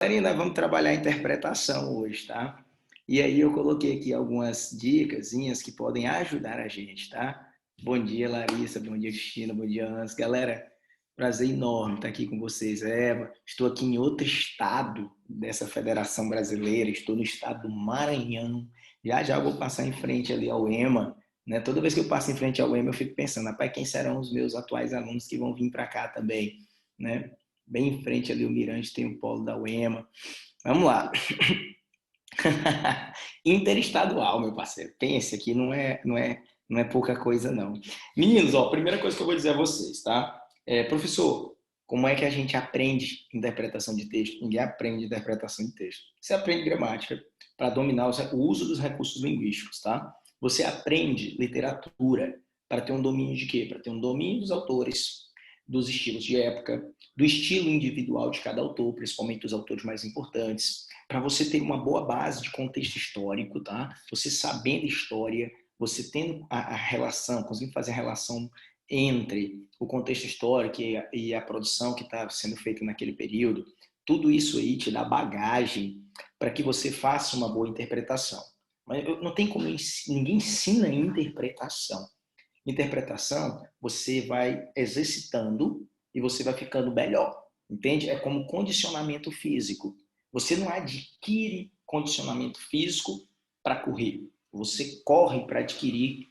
Ainda vamos trabalhar a interpretação hoje, tá? E aí eu coloquei aqui algumas dicasinhas que podem ajudar a gente, tá? Bom dia, Larissa, bom dia, Cristina, bom dia, Hans. Galera, prazer enorme estar aqui com vocês. Estou aqui em outro estado dessa Federação Brasileira, estou no estado do Maranhão. Já já eu vou passar em frente ali ao EMA, né? Toda vez que eu passo em frente ao EMA, eu fico pensando, rapaz, quem serão os meus atuais alunos que vão vir para cá também, né? Bem em frente ali o Mirante tem o polo da UEMA. Vamos lá. Interestadual, meu parceiro. Pense aqui, não é pouca coisa, não. Meninos, ó, primeira coisa que eu vou dizer a vocês, tá? Professor, como é que a gente aprende interpretação de texto? Ninguém aprende interpretação de texto. Você aprende gramática para dominar o uso dos recursos linguísticos, tá? Você aprende literatura para ter um domínio de quê? Para ter um domínio dos autores, dos estilos de época, do estilo individual de cada autor, principalmente dos autores mais importantes, para você ter uma boa base de contexto histórico, tá? Você sabendo história, você tendo a relação, conseguindo fazer a relação entre o contexto histórico e a produção que está sendo feita naquele período, tudo isso aí te dá bagagem para que você faça uma boa interpretação. Mas não tem como ninguém ensina interpretação. Interpretação, você vai exercitando e você vai ficando melhor, entende? É como condicionamento físico. Você não adquire condicionamento físico para correr. Você corre para adquirir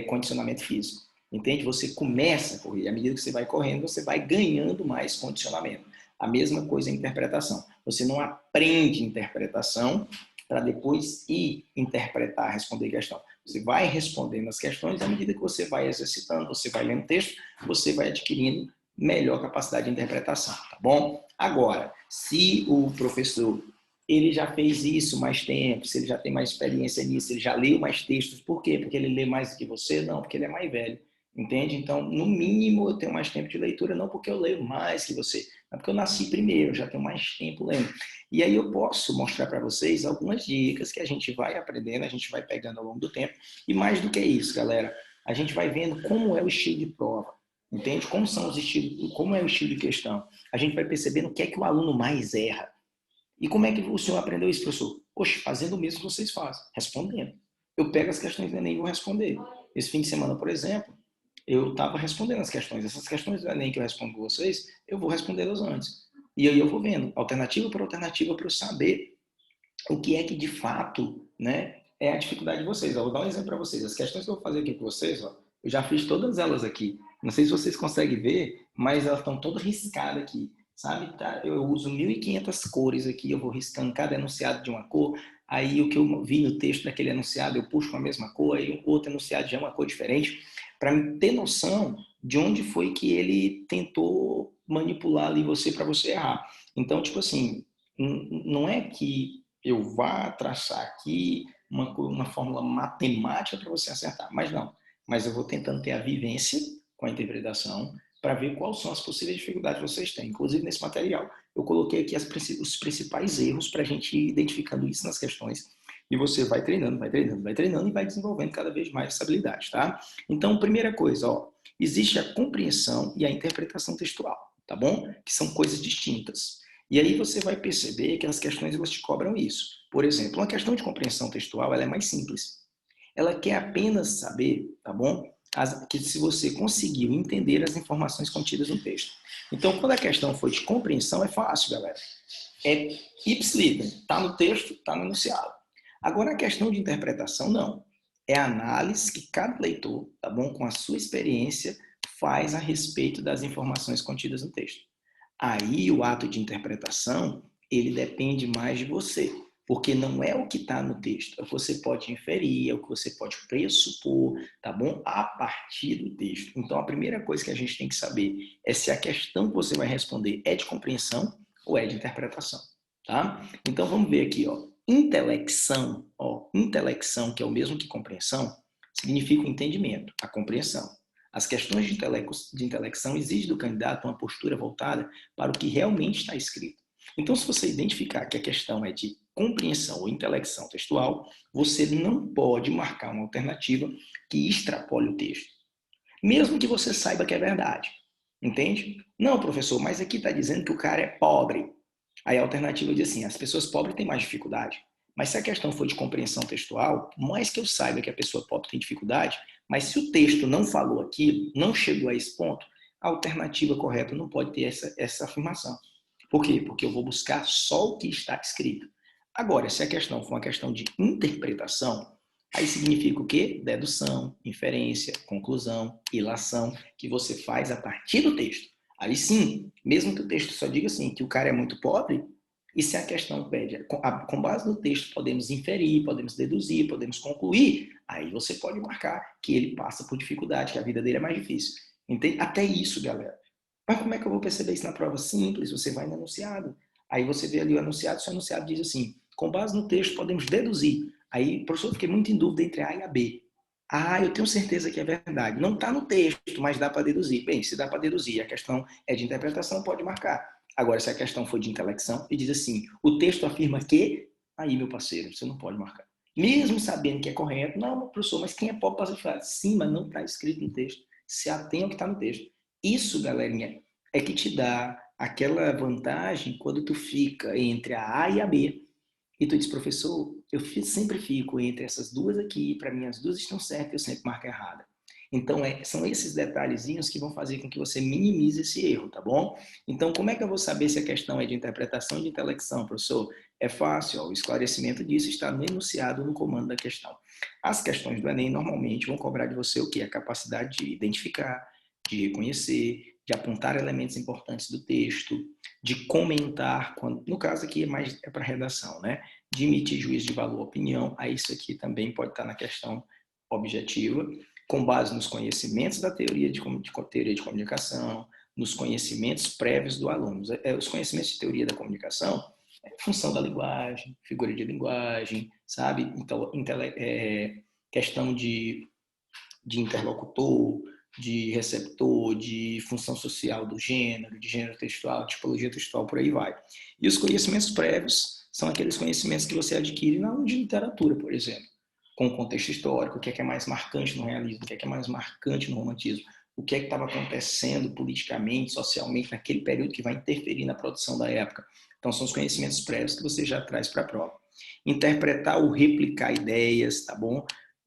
condicionamento físico, entende? Você começa a correr. À medida que você vai correndo, você vai ganhando mais condicionamento. A mesma coisa em interpretação. Você não aprende interpretação para depois ir interpretar, responder questão. Você vai respondendo as questões à medida que você vai exercitando, você vai lendo texto, você vai adquirindo melhor capacidade de interpretação, tá bom? Agora, se o professor ele já fez isso mais tempo, se ele já tem mais experiência nisso, ele já leu mais textos, por quê? Porque ele lê mais do que você? Não, porque ele é mais velho, entende? Então, no mínimo, eu tenho mais tempo de leitura, não porque eu leio mais que você, mas porque eu nasci primeiro, eu já tenho mais tempo lendo. E aí eu posso mostrar para vocês algumas dicas que a gente vai aprendendo, a gente vai pegando ao longo do tempo, e mais do que isso, galera, a gente vai vendo como é o estilo de prova, entende? Como são os estilos, como é o estilo de questão. A gente vai percebendo o que é que o aluno mais erra. E como é que o senhor aprendeu isso, professor? Poxa, fazendo o mesmo que vocês fazem, respondendo. Eu pego as questões do Enem e vou responder. Esse fim de semana, por exemplo, eu estava respondendo as questões. Essas questões do Enem que eu respondo com vocês, eu vou respondê-las antes. E aí eu vou vendo, alternativa por alternativa, para eu saber o que é que de fato, né, é a dificuldade de vocês. Eu vou dar um exemplo para vocês. As questões que eu vou fazer aqui com vocês, ó, eu já fiz todas elas aqui. Não sei se vocês conseguem ver, mas elas estão todas riscadas aqui, sabe? Tá? Eu uso 1.500 cores aqui, eu vou riscando cada enunciado de uma cor. Aí o que eu vi no texto daquele enunciado, eu puxo com a mesma cor, aí o outro enunciado já é uma cor diferente, para ter noção de onde foi que ele tentou manipular ali você para você errar. Então, tipo assim, não é que eu vá traçar aqui uma fórmula matemática para você acertar, mas não. Mas eu vou tentando ter a vivência com a interpretação para ver quais são as possíveis dificuldades que vocês têm. Inclusive, nesse material, eu coloquei aqui os principais erros para a gente ir identificando isso nas questões. E você vai treinando, vai treinando, vai treinando e vai desenvolvendo cada vez mais essa habilidade, tá? Então, primeira coisa, ó, existe a compreensão e a interpretação textual, tá bom? Que são coisas distintas. E aí você vai perceber que as questões elas te cobram isso. Por exemplo, uma questão de compreensão textual ela é mais simples. Ela quer apenas saber, tá bom? Que se você conseguiu entender as informações contidas no texto. Então, quando a questão for de compreensão, é fácil, galera. É ipsiliter, está no texto, está no enunciado. Agora, a questão de interpretação, não. É a análise que cada leitor, tá bom, com a sua experiência, faz a respeito das informações contidas no texto. Aí o ato de interpretação, ele depende mais de você, porque não é o que está no texto, é o que você pode inferir, é o que você pode pressupor, tá bom? A partir do texto. Então, a primeira coisa que a gente tem que saber é se a questão que você vai responder é de compreensão ou é de interpretação, tá? Então, vamos ver aqui, ó, intelecção, que é o mesmo que compreensão, significa o entendimento, a compreensão. As questões de intelecção exigem do candidato uma postura voltada para o que realmente está escrito. Então, se você identificar que a questão é de compreensão ou intelecção textual, você não pode marcar uma alternativa que extrapole o texto, mesmo que você saiba que é verdade. Entende? Não, professor, mas aqui está dizendo que o cara é pobre. Aí a alternativa diz assim, as pessoas pobres têm mais dificuldade. Mas se a questão for de compreensão textual, por mais que eu saiba que a pessoa pobre tem dificuldade, mas se o texto não falou aquilo, não chegou a esse ponto, a alternativa correta não pode ter essa afirmação. Por quê? Porque eu vou buscar só o que está escrito. Agora, se a questão for uma questão de interpretação, aí significa o quê? Dedução, inferência, conclusão, ilação, que você faz a partir do texto. Aí sim, mesmo que o texto só diga assim, que o cara é muito pobre, e se a questão pede, com base no texto, podemos inferir, podemos deduzir, podemos concluir, aí você pode marcar que ele passa por dificuldade, que a vida dele é mais difícil. Entende? Até isso, galera. Mas como é que eu vou perceber isso na prova? Simples, você vai no enunciado. Aí você vê ali o enunciado, seu enunciado diz assim, com base no texto podemos deduzir. Aí, professor, eu fiquei muito em dúvida entre A e a B. Ah, eu tenho certeza que é verdade. Não está no texto, mas dá para deduzir. Bem, se dá para deduzir, a questão é de interpretação, pode marcar. Agora, se a questão for de intelecção e diz assim, o texto afirma que, aí, meu parceiro, você não pode marcar. Mesmo sabendo que é correto, não, professor, mas quem é pobre passa de falar, sim, mas não está escrito no texto. Se atém ao que está no texto. Isso, galerinha, é que te dá aquela vantagem quando tu fica entre a A e a B. E tu diz, professor, eu sempre fico entre essas duas aqui, para mim as duas estão certas, eu sempre marco errada. Então, são esses detalhezinhos que vão fazer com que você minimize esse erro, tá bom? Então, como é que eu vou saber se a questão é de interpretação ou de intelecção, professor? É fácil, ó, o esclarecimento disso está no enunciado, no comando da questão. As questões do Enem normalmente vão cobrar de você o quê? A capacidade de identificar, de reconhecer, de apontar elementos importantes do texto, de comentar, quando, no caso aqui é para redação, né? De emitir juízo de valor ou opinião, aí isso aqui também pode estar na questão objetiva, com base nos conhecimentos da teoria de comunicação, nos conhecimentos prévios do aluno. Os conhecimentos de teoria da comunicação é função da linguagem, figura de linguagem, sabe? Então, questão de interlocutor, de receptor, de função social do gênero, de gênero textual, tipologia textual, por aí vai. E os conhecimentos prévios são aqueles conhecimentos que você adquire na aula de literatura, por exemplo, com o contexto histórico, o que é mais marcante no realismo, o que é mais marcante no romantismo, o que é que estava acontecendo politicamente, socialmente, naquele período que vai interferir na produção da época. Então, são os conhecimentos prévios que você já traz para a prova. Interpretar ou replicar ideias, tá bom?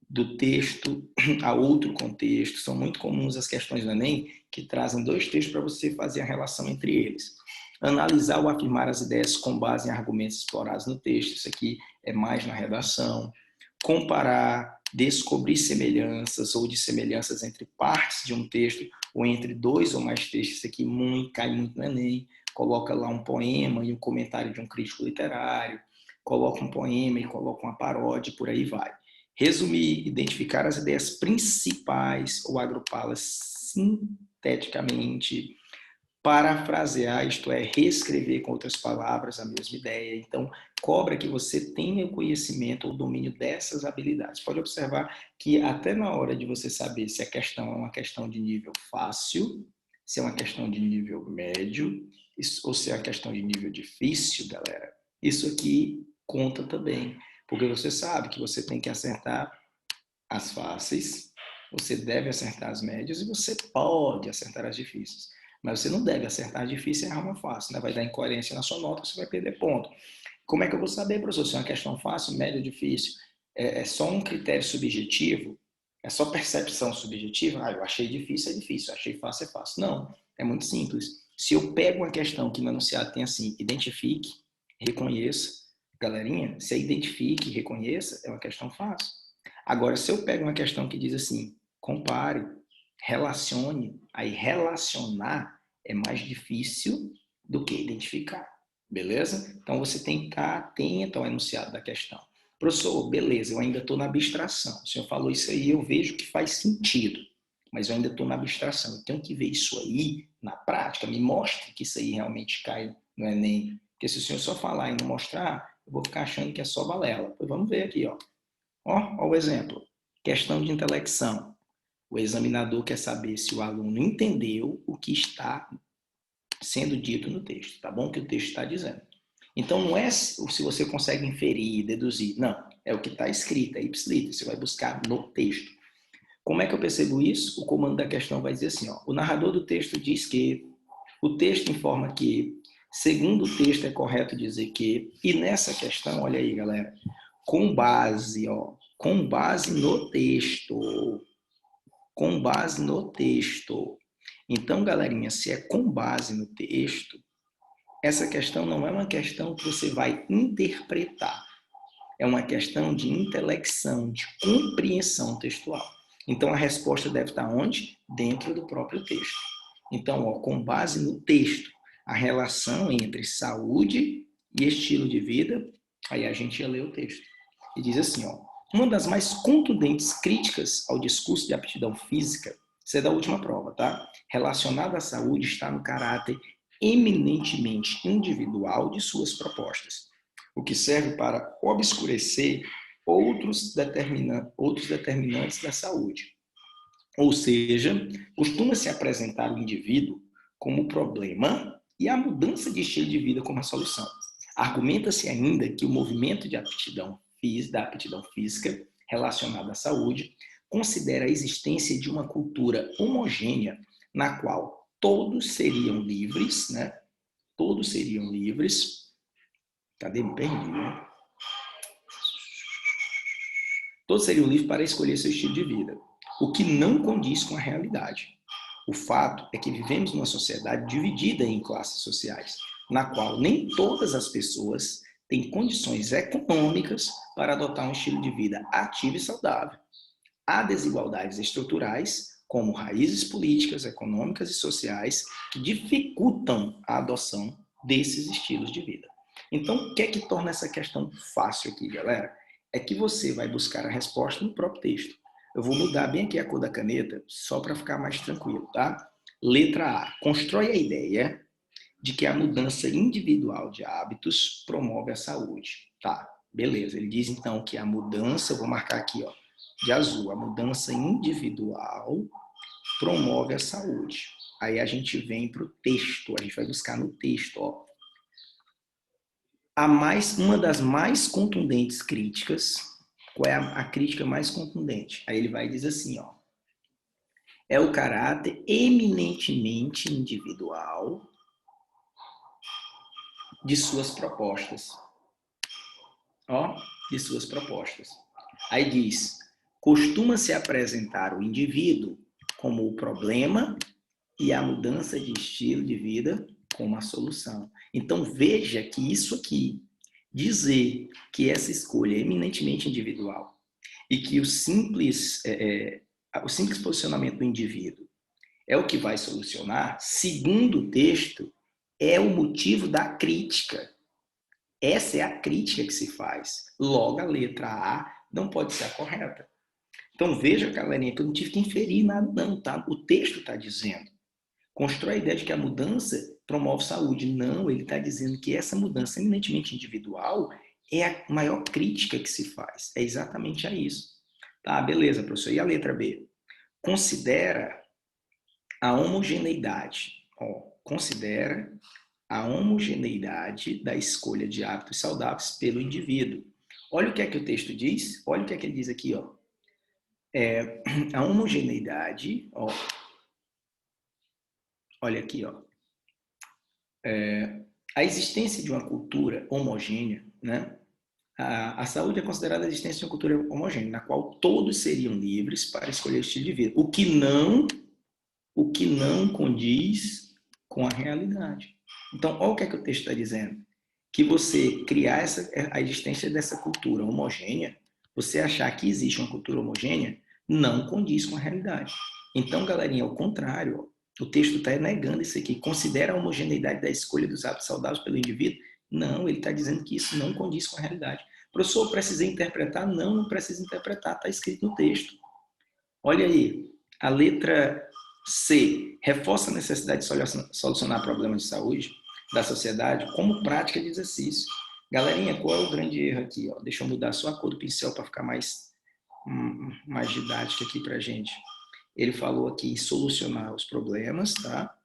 Do texto a outro contexto. São muito comuns as questões do Enem que trazem dois textos para você fazer a relação entre eles. Analisar ou afirmar as ideias com base em argumentos explorados no texto. Isso aqui é mais na redação. Comparar, descobrir semelhanças ou dissemelhanças entre partes de um texto ou entre dois ou mais textos. Isso aqui cai muito no Enem. Coloca lá um poema e um comentário de um crítico literário. Coloca um poema e coloca uma paródia, por aí vai. Resumir, identificar as ideias principais ou agrupá-las sinteticamente, parafrasear, isto é, reescrever com outras palavras a mesma ideia. Então, cobra que você tenha o conhecimento ou domínio dessas habilidades. Pode observar que até na hora de você saber se a questão é uma questão de nível fácil, se é uma questão de nível médio, ou se é uma questão de nível difícil, galera, isso aqui conta também. Porque você sabe que você tem que acertar as fáceis, você deve acertar as médias e você pode acertar as difíceis. Mas você não deve acertar as difíceis e errar uma fácil, né? Vai dar incoerência na sua nota, você vai perder ponto. Como é que eu vou saber, professor, se é uma questão fácil, média ou difícil? É só um critério subjetivo? É só percepção subjetiva? Ah, eu achei difícil, é difícil, eu achei fácil, é fácil. Não, é muito simples. Se eu pego uma questão que no enunciado tem assim, identifique, reconheça, galerinha, se identifique e reconheça, é uma questão fácil. Agora, se eu pego uma questão que diz assim, compare, relacione, aí relacionar é mais difícil do que identificar, beleza? Então, você tem que estar atento ao enunciado da questão. Professor, beleza, eu ainda estou na abstração. O senhor falou isso aí, eu vejo que faz sentido, mas eu ainda estou na abstração. Eu tenho que ver isso aí na prática, me mostre que isso aí realmente cai no Enem. Porque se o senhor só falar e não mostrar, eu vou ficar achando que é só balela. Pois vamos ver aqui, ó. Ó o exemplo. Questão de intelecção. O examinador quer saber se o aluno entendeu o que está sendo dito no texto, tá bom? O que o texto está dizendo. Então, não é se você consegue inferir, deduzir. Não, é o que está escrito, é ipsiliter. Você vai buscar no texto. Como é que eu percebo isso? O comando da questão vai dizer assim, ó, o narrador do texto diz que, o texto informa que, Segundo o texto, é correto dizer que, e nessa questão, olha aí, galera, com base no texto, com base no texto. Então, galerinha, se é com base no texto, essa questão não é uma questão que você vai interpretar, é uma questão de intelecção, de compreensão textual. Então, a resposta deve estar onde? Dentro do próprio texto. Então, ó, com base no texto, a relação entre saúde e estilo de vida, aí a gente ia ler o texto. E diz assim, ó, uma das mais contundentes críticas ao discurso de aptidão física, isso é da última prova, tá? Relacionada à saúde está no caráter eminentemente individual de suas propostas, o que serve para obscurecer outros determinantes da saúde. Ou seja, costuma-se apresentar o indivíduo como o problema e a mudança de estilo de vida como a solução. Argumenta-se ainda que o movimento de da aptidão física relacionada à saúde considera a existência de uma cultura homogênea na qual todos seriam livres, né? Todos seriam livres. Cadê? Me perdi, né? Todos seriam livres para escolher seu estilo de vida, o que não condiz com a realidade. O fato é que vivemos numa sociedade dividida em classes sociais, na qual nem todas as pessoas têm condições econômicas para adotar um estilo de vida ativo e saudável. Há desigualdades estruturais, como raízes políticas, econômicas e sociais, que dificultam a adoção desses estilos de vida. Então, o que é que torna essa questão fácil aqui, galera? É que você vai buscar a resposta no próprio texto. Eu vou mudar bem aqui a cor da caneta, só para ficar mais tranquilo, tá? Letra A. Constrói a ideia de que a mudança individual de hábitos promove a saúde. Tá, beleza. Ele diz, então, que a mudança, eu vou marcar aqui, ó, de azul, a mudança individual promove a saúde. Aí a gente vem para o texto, a gente vai buscar no texto, ó. Uma das mais contundentes críticas, qual é a crítica mais contundente? Aí ele vai dizer assim, ó, é o caráter eminentemente individual de suas propostas. Ó, de suas propostas. Aí diz, costuma-se apresentar o indivíduo como o problema e a mudança de estilo de vida como a solução. Então veja que isso aqui, dizer que essa escolha é eminentemente individual e que o simples posicionamento do indivíduo é o que vai solucionar, segundo o texto, é o motivo da crítica. Essa é a crítica que se faz. Logo, a letra A não pode ser a correta. Então veja, galerinha, que eu não tive que inferir nada não, tá? O texto está dizendo. Constrói a ideia de que a mudança promove saúde. Não, ele está dizendo que essa mudança eminentemente individual é a maior crítica que se faz. É exatamente a isso. Tá, beleza, professor. E a letra B? Considera a homogeneidade. Ó, considera a homogeneidade da escolha de hábitos saudáveis pelo indivíduo. Olha o que é que o texto diz. Olha o que é que ele diz aqui, ó. A homogeneidade, ó. Olha aqui, ó. A existência de uma cultura homogênea, né? A saúde é considerada a existência de uma cultura homogênea, na qual todos seriam livres para escolher o estilo de vida, o que não condiz com a realidade. Então, olha o que é que o texto está dizendo. Que você criar a existência dessa cultura homogênea, você achar que existe uma cultura homogênea, não condiz com a realidade. Então, galerinha, ao contrário, o texto está negando isso aqui. Considera a homogeneidade da escolha dos hábitos saudáveis pelo indivíduo? Não, ele está dizendo que isso não condiz com a realidade. Professor, precisei interpretar? Não, não precisa interpretar, está escrito no texto. Olha aí, a letra C, reforça a necessidade de solucionar problemas de saúde da sociedade como prática de exercício. Galerinha, qual é o grande erro aqui? Ó? Deixa eu mudar só a cor do pincel para ficar mais didática aqui para a gente. Ele falou aqui em solucionar os problemas, tá?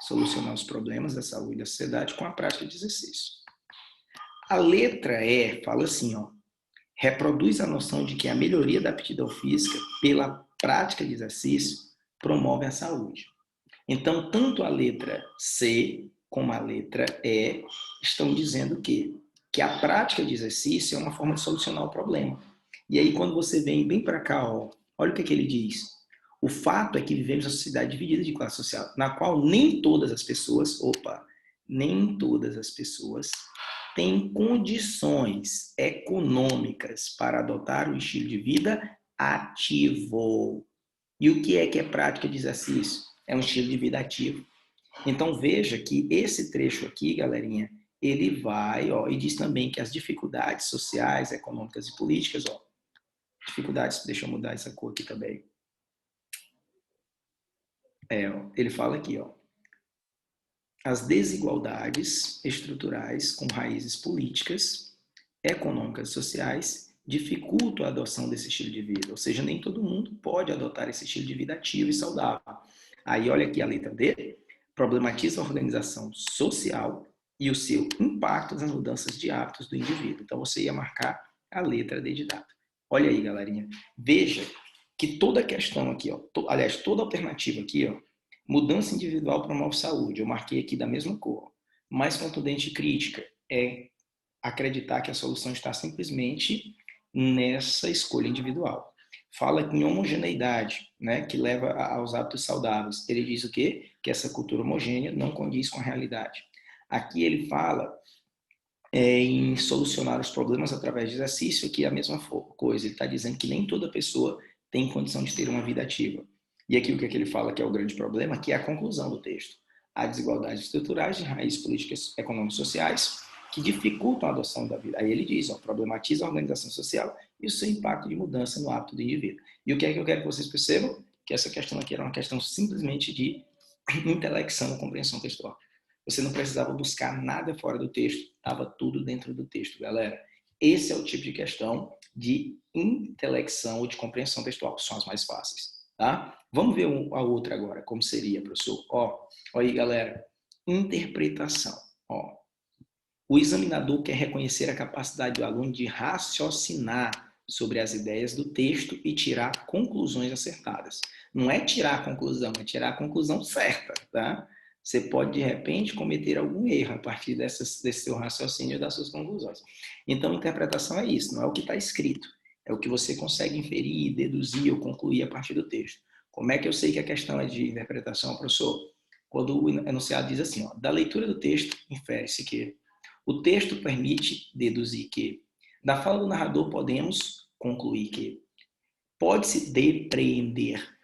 Solucionar os problemas da saúde da sociedade com a prática de exercício. A letra E fala assim, ó, reproduz a noção de que a melhoria da aptidão física pela prática de exercício promove a saúde. Então, tanto a letra C com a letra E, estão dizendo que a prática de exercício é uma forma de solucionar o problema. E aí, quando você vem bem para cá, ó, olha o que ele diz. O fato é que vivemos uma sociedade dividida de classe social, na qual nem todas as pessoas, nem todas as pessoas têm condições econômicas para adotar um estilo de vida ativo. E o que é prática de exercício? É um estilo de vida ativo. Então veja que esse trecho aqui, galerinha, ele vai, ó, e diz também que as dificuldades sociais, econômicas e políticas, ó, dificuldades, deixa eu mudar essa cor aqui também. Ó, ele fala aqui, ó, as desigualdades estruturais com raízes políticas, econômicas e sociais dificultam a adoção desse estilo de vida, ou seja, nem todo mundo pode adotar esse estilo de vida ativo e saudável. Aí olha aqui a letra D, problematiza a organização social e o seu impacto nas mudanças de hábitos do indivíduo. Então você ia marcar a letra D de dado. Olha aí, galerinha. Veja que toda questão aqui, ó, aliás, toda alternativa aqui, ó, mudança individual promove saúde. Eu marquei aqui da mesma cor. Mais contundente e crítica é acreditar que a solução está simplesmente nessa escolha individual. Fala em homogeneidade, né, que leva aos hábitos saudáveis. Ele diz o quê? Que essa cultura homogênea não condiz com a realidade. Aqui ele fala em solucionar os problemas através de exercício, que é a mesma coisa. Ele está dizendo que nem toda pessoa tem condição de ter uma vida ativa. E aqui o que ele fala que é o grande problema, que é a conclusão do texto. Há desigualdades estruturais de raízes políticas, econômicas e sociais que dificultam a adoção da vida. Aí ele diz, ó, problematiza a organização social e o seu impacto de mudança no hábito do indivíduo. E o que é que eu quero que vocês percebam? Que essa questão aqui era uma questão simplesmente de intelecção ou compreensão textual. Você não precisava buscar nada fora do texto, estava tudo dentro do texto, galera. Esse é o tipo de questão de intelecção ou de compreensão textual, que são as mais fáceis, tá? Vamos ver a outra agora, como seria, professor? Ó aí, galera, interpretação. Ó, o examinador quer reconhecer a capacidade do aluno de raciocinar sobre as ideias do texto e tirar conclusões acertadas. Não é tirar a conclusão, é tirar a conclusão certa, tá? Você pode, de repente, cometer algum erro a partir desse seu raciocínio e das suas conclusões. Então, interpretação é isso, não é o que está escrito, é o que você consegue inferir, deduzir ou concluir a partir do texto. Como é que eu sei que a questão é de interpretação, professor? Quando o enunciado diz assim, ó, da leitura do texto, infere-se que o texto permite deduzir que, da fala do narrador, podemos concluir que pode-se depreender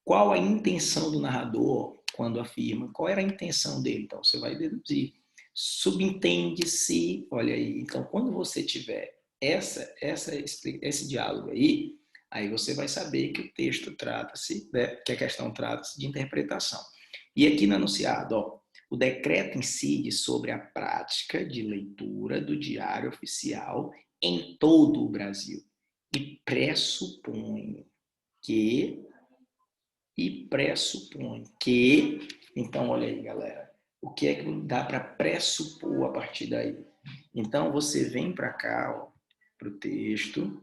qual a intenção do narrador quando afirma, qual era a intenção dele. Então, você vai deduzir. Subentende-se, olha aí. Então, quando você tiver esse diálogo aí você vai saber que o texto trata-se, né, que a questão trata-se de interpretação. E aqui no enunciado, ó, o decreto incide sobre a prática de leitura do Diário Oficial em todo o Brasil e pressupõe que então olha aí, galera, o que é que dá para pressupor a partir daí? Então você vem para cá, para o texto,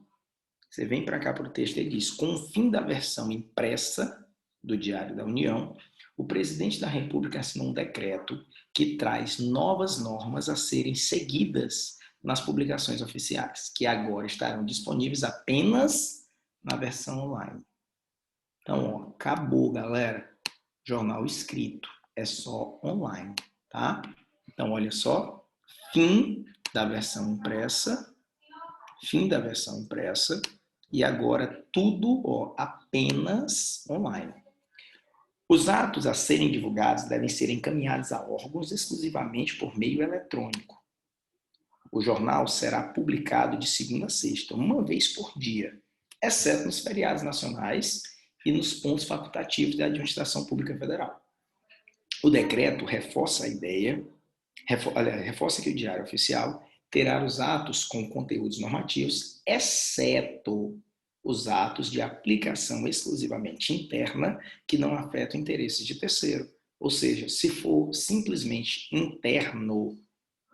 você vem para cá para o texto e diz, com o fim da versão impressa do Diário da União, o presidente da República assinou um decreto que traz novas normas a serem seguidas nas publicações oficiais, que agora estarão disponíveis apenas na versão online. Então, ó, acabou, galera. Jornal escrito, é só online, tá? Então, olha só, fim da versão impressa, e agora tudo, ó, apenas online. Os atos a serem divulgados devem ser encaminhados a órgãos exclusivamente por meio eletrônico. O jornal será publicado de segunda a sexta, uma vez por dia, exceto nos feriados nacionais e nos pontos facultativos da Administração Pública Federal. O decreto reforça a ideia, reforça que o Diário Oficial terá os atos com conteúdos normativos, exceto os atos de aplicação exclusivamente interna que não afetam interesses de terceiro. Ou seja, se for simplesmente interno,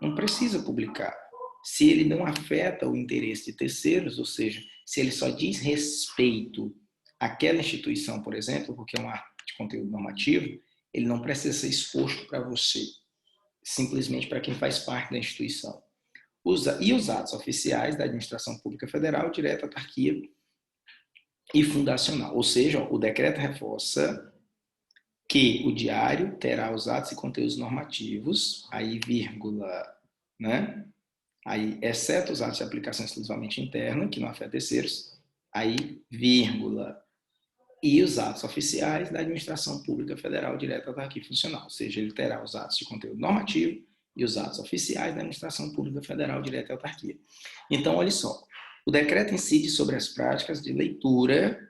não precisa publicar. Se ele não afeta o interesse de terceiros, ou seja, se ele só diz respeito àquela instituição, por exemplo, porque é um ato de conteúdo normativo, ele não precisa ser exposto para você. simplesmente para quem faz parte da instituição. E os atos oficiais da administração pública federal, direta, autarquia e fundacional. Ou seja, o decreto reforça que o diário terá os atos e conteúdos normativos, aí vírgula, né? Aí, exceto os atos de aplicação exclusivamente interna, que não afeta terceiros, aí vírgula, e os atos oficiais da administração pública federal, direta, autarquia e funcional. Ou seja, ele terá os atos de conteúdo normativo e os atos oficiais da administração pública federal, direta e autarquia. Então, olha só, o decreto incide sobre as prática de leitura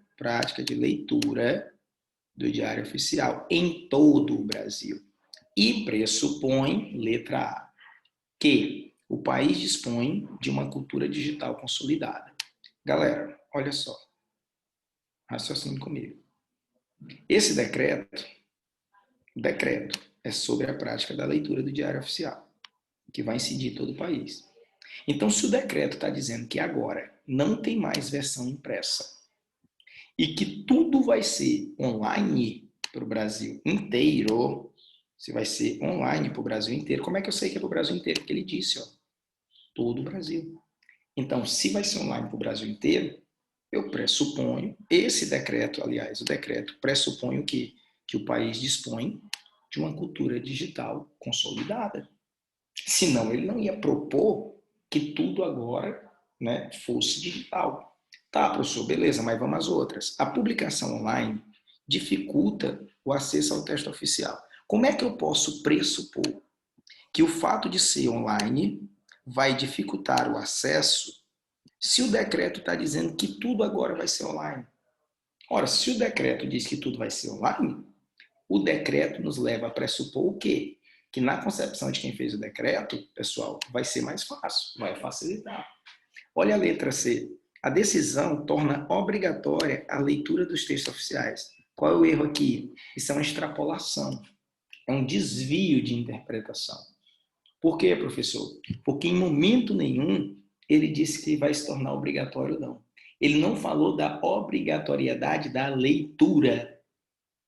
do Diário Oficial em todo o Brasil e pressupõe, letra A, que o país dispõe de uma cultura digital consolidada. Galera, olha só, raciocine comigo. Esse decreto é sobre a prática da leitura do Diário Oficial, que vai incidir em todo o país. Então, se o decreto está dizendo que agora não tem mais versão impressa e que tudo vai ser online para o Brasil inteiro, se vai ser online para o Brasil inteiro, como é que eu sei que é para o Brasil inteiro? Porque ele disse, ó, todo o Brasil. Então, se vai ser online para o Brasil inteiro, eu pressuponho, esse decreto, aliás, o decreto pressupõe o quê? Que o país dispõe de uma cultura digital consolidada. Senão, ele não ia propor que tudo agora, né, fosse digital. Tá, professor, beleza, mas vamos às outras. A publicação online dificulta o acesso ao texto oficial. Como é que eu posso pressupor que o fato de ser online vai dificultar o acesso se o decreto está dizendo que tudo agora vai ser online? Ora, se o decreto diz que tudo vai ser online, o decreto nos leva a pressupor o quê? Que na concepção de quem fez o decreto, pessoal, vai ser mais fácil, vai facilitar. Olha a letra C. A decisão torna obrigatória a leitura dos textos oficiais. Qual é o erro aqui? Isso é uma extrapolação, é um desvio de interpretação. Por quê, professor? Porque em momento nenhum ele disse que vai se tornar obrigatório, não. Ele não falou da obrigatoriedade da leitura.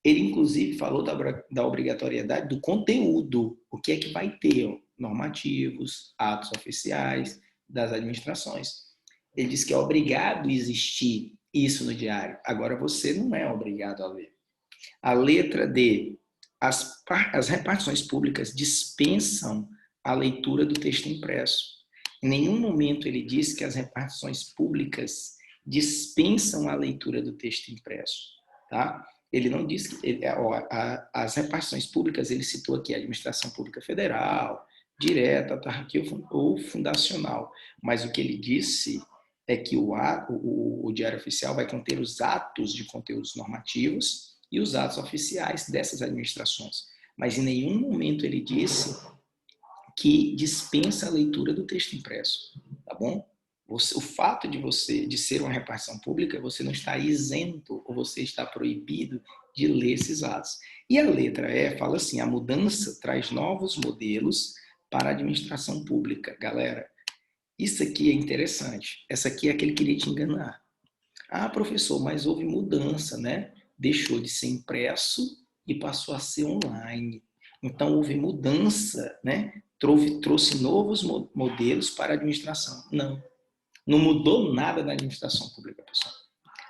Ele, inclusive, falou da obrigatoriedade do conteúdo. O que é que vai ter? Normativos, atos oficiais das administrações. Ele diz que é obrigado a existir isso no diário. Agora, você não é obrigado a ler. A letra D. As repartições públicas dispensam a leitura do texto impresso. Em nenhum momento ele diz que as repartições públicas dispensam a leitura do texto impresso, tá? Ele não diz que as repartições públicas, ele citou aqui a administração pública federal, direta, autarquia ou fundacional, mas o que ele disse é que o Diário Oficial vai conter os atos de conteúdos normativos e os atos oficiais dessas administrações, mas em nenhum momento ele disse que dispensa a leitura do texto impresso, tá bom? O fato de ser uma repartição pública, você não está isento ou você está proibido de ler esses atos. E a letra E fala assim: a mudança traz novos modelos para a administração pública. Galera, isso aqui é interessante. Essa aqui é aquele que queria te enganar. Ah, professor, mas houve mudança, né? Deixou de ser impresso e passou a ser online. Então, houve mudança, né? Trouxe novos modelos para a administração. Não mudou nada na administração pública, pessoal.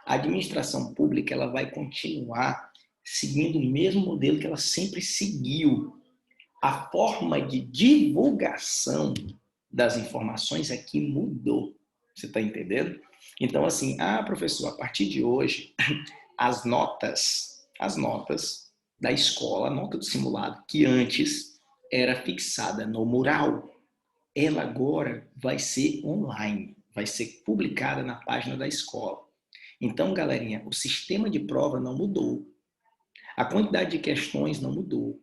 A administração pública ela vai continuar seguindo o mesmo modelo que ela sempre seguiu. A forma de divulgação das informações aqui mudou. Você está entendendo? Então, assim, professor, a partir de hoje, as notas da escola, a nota do simulado, que antes era fixada no mural, ela agora vai ser online, vai ser publicada na página da escola. Então, galerinha, o sistema de prova não mudou. A quantidade de questões não mudou.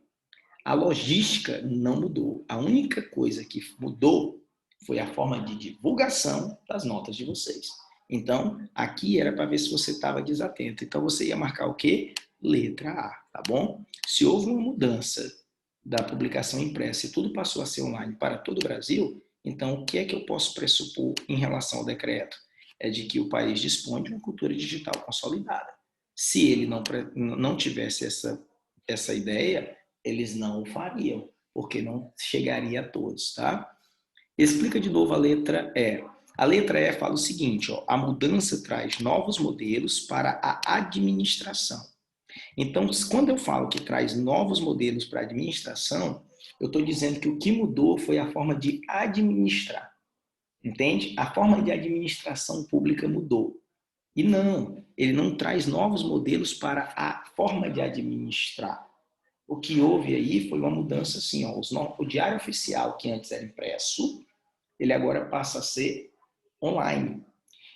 A logística não mudou. A única coisa que mudou foi a forma de divulgação das notas de vocês. Então, aqui era para ver se você estava desatento. Então, você ia marcar o quê? Letra A, tá bom? Se houve uma mudança da publicação impressa e tudo passou a ser online para todo o Brasil, então o que é que eu posso pressupor em relação ao decreto? É de que o país dispõe de uma cultura digital consolidada. Se ele não tivesse essa ideia, eles não o fariam. porque não chegaria a todos, tá? Explica de novo a letra E. A letra E fala o seguinte, ó, a mudança traz novos modelos para a administração. Então, quando eu falo que traz novos modelos para a administração, eu estou dizendo que o que mudou foi a forma de administrar, entende? A forma de administração pública mudou. E não, ele não traz novos modelos para a forma de administrar. O que houve aí foi uma mudança assim, ó, o diário oficial, que antes era impresso, ele agora passa a ser online.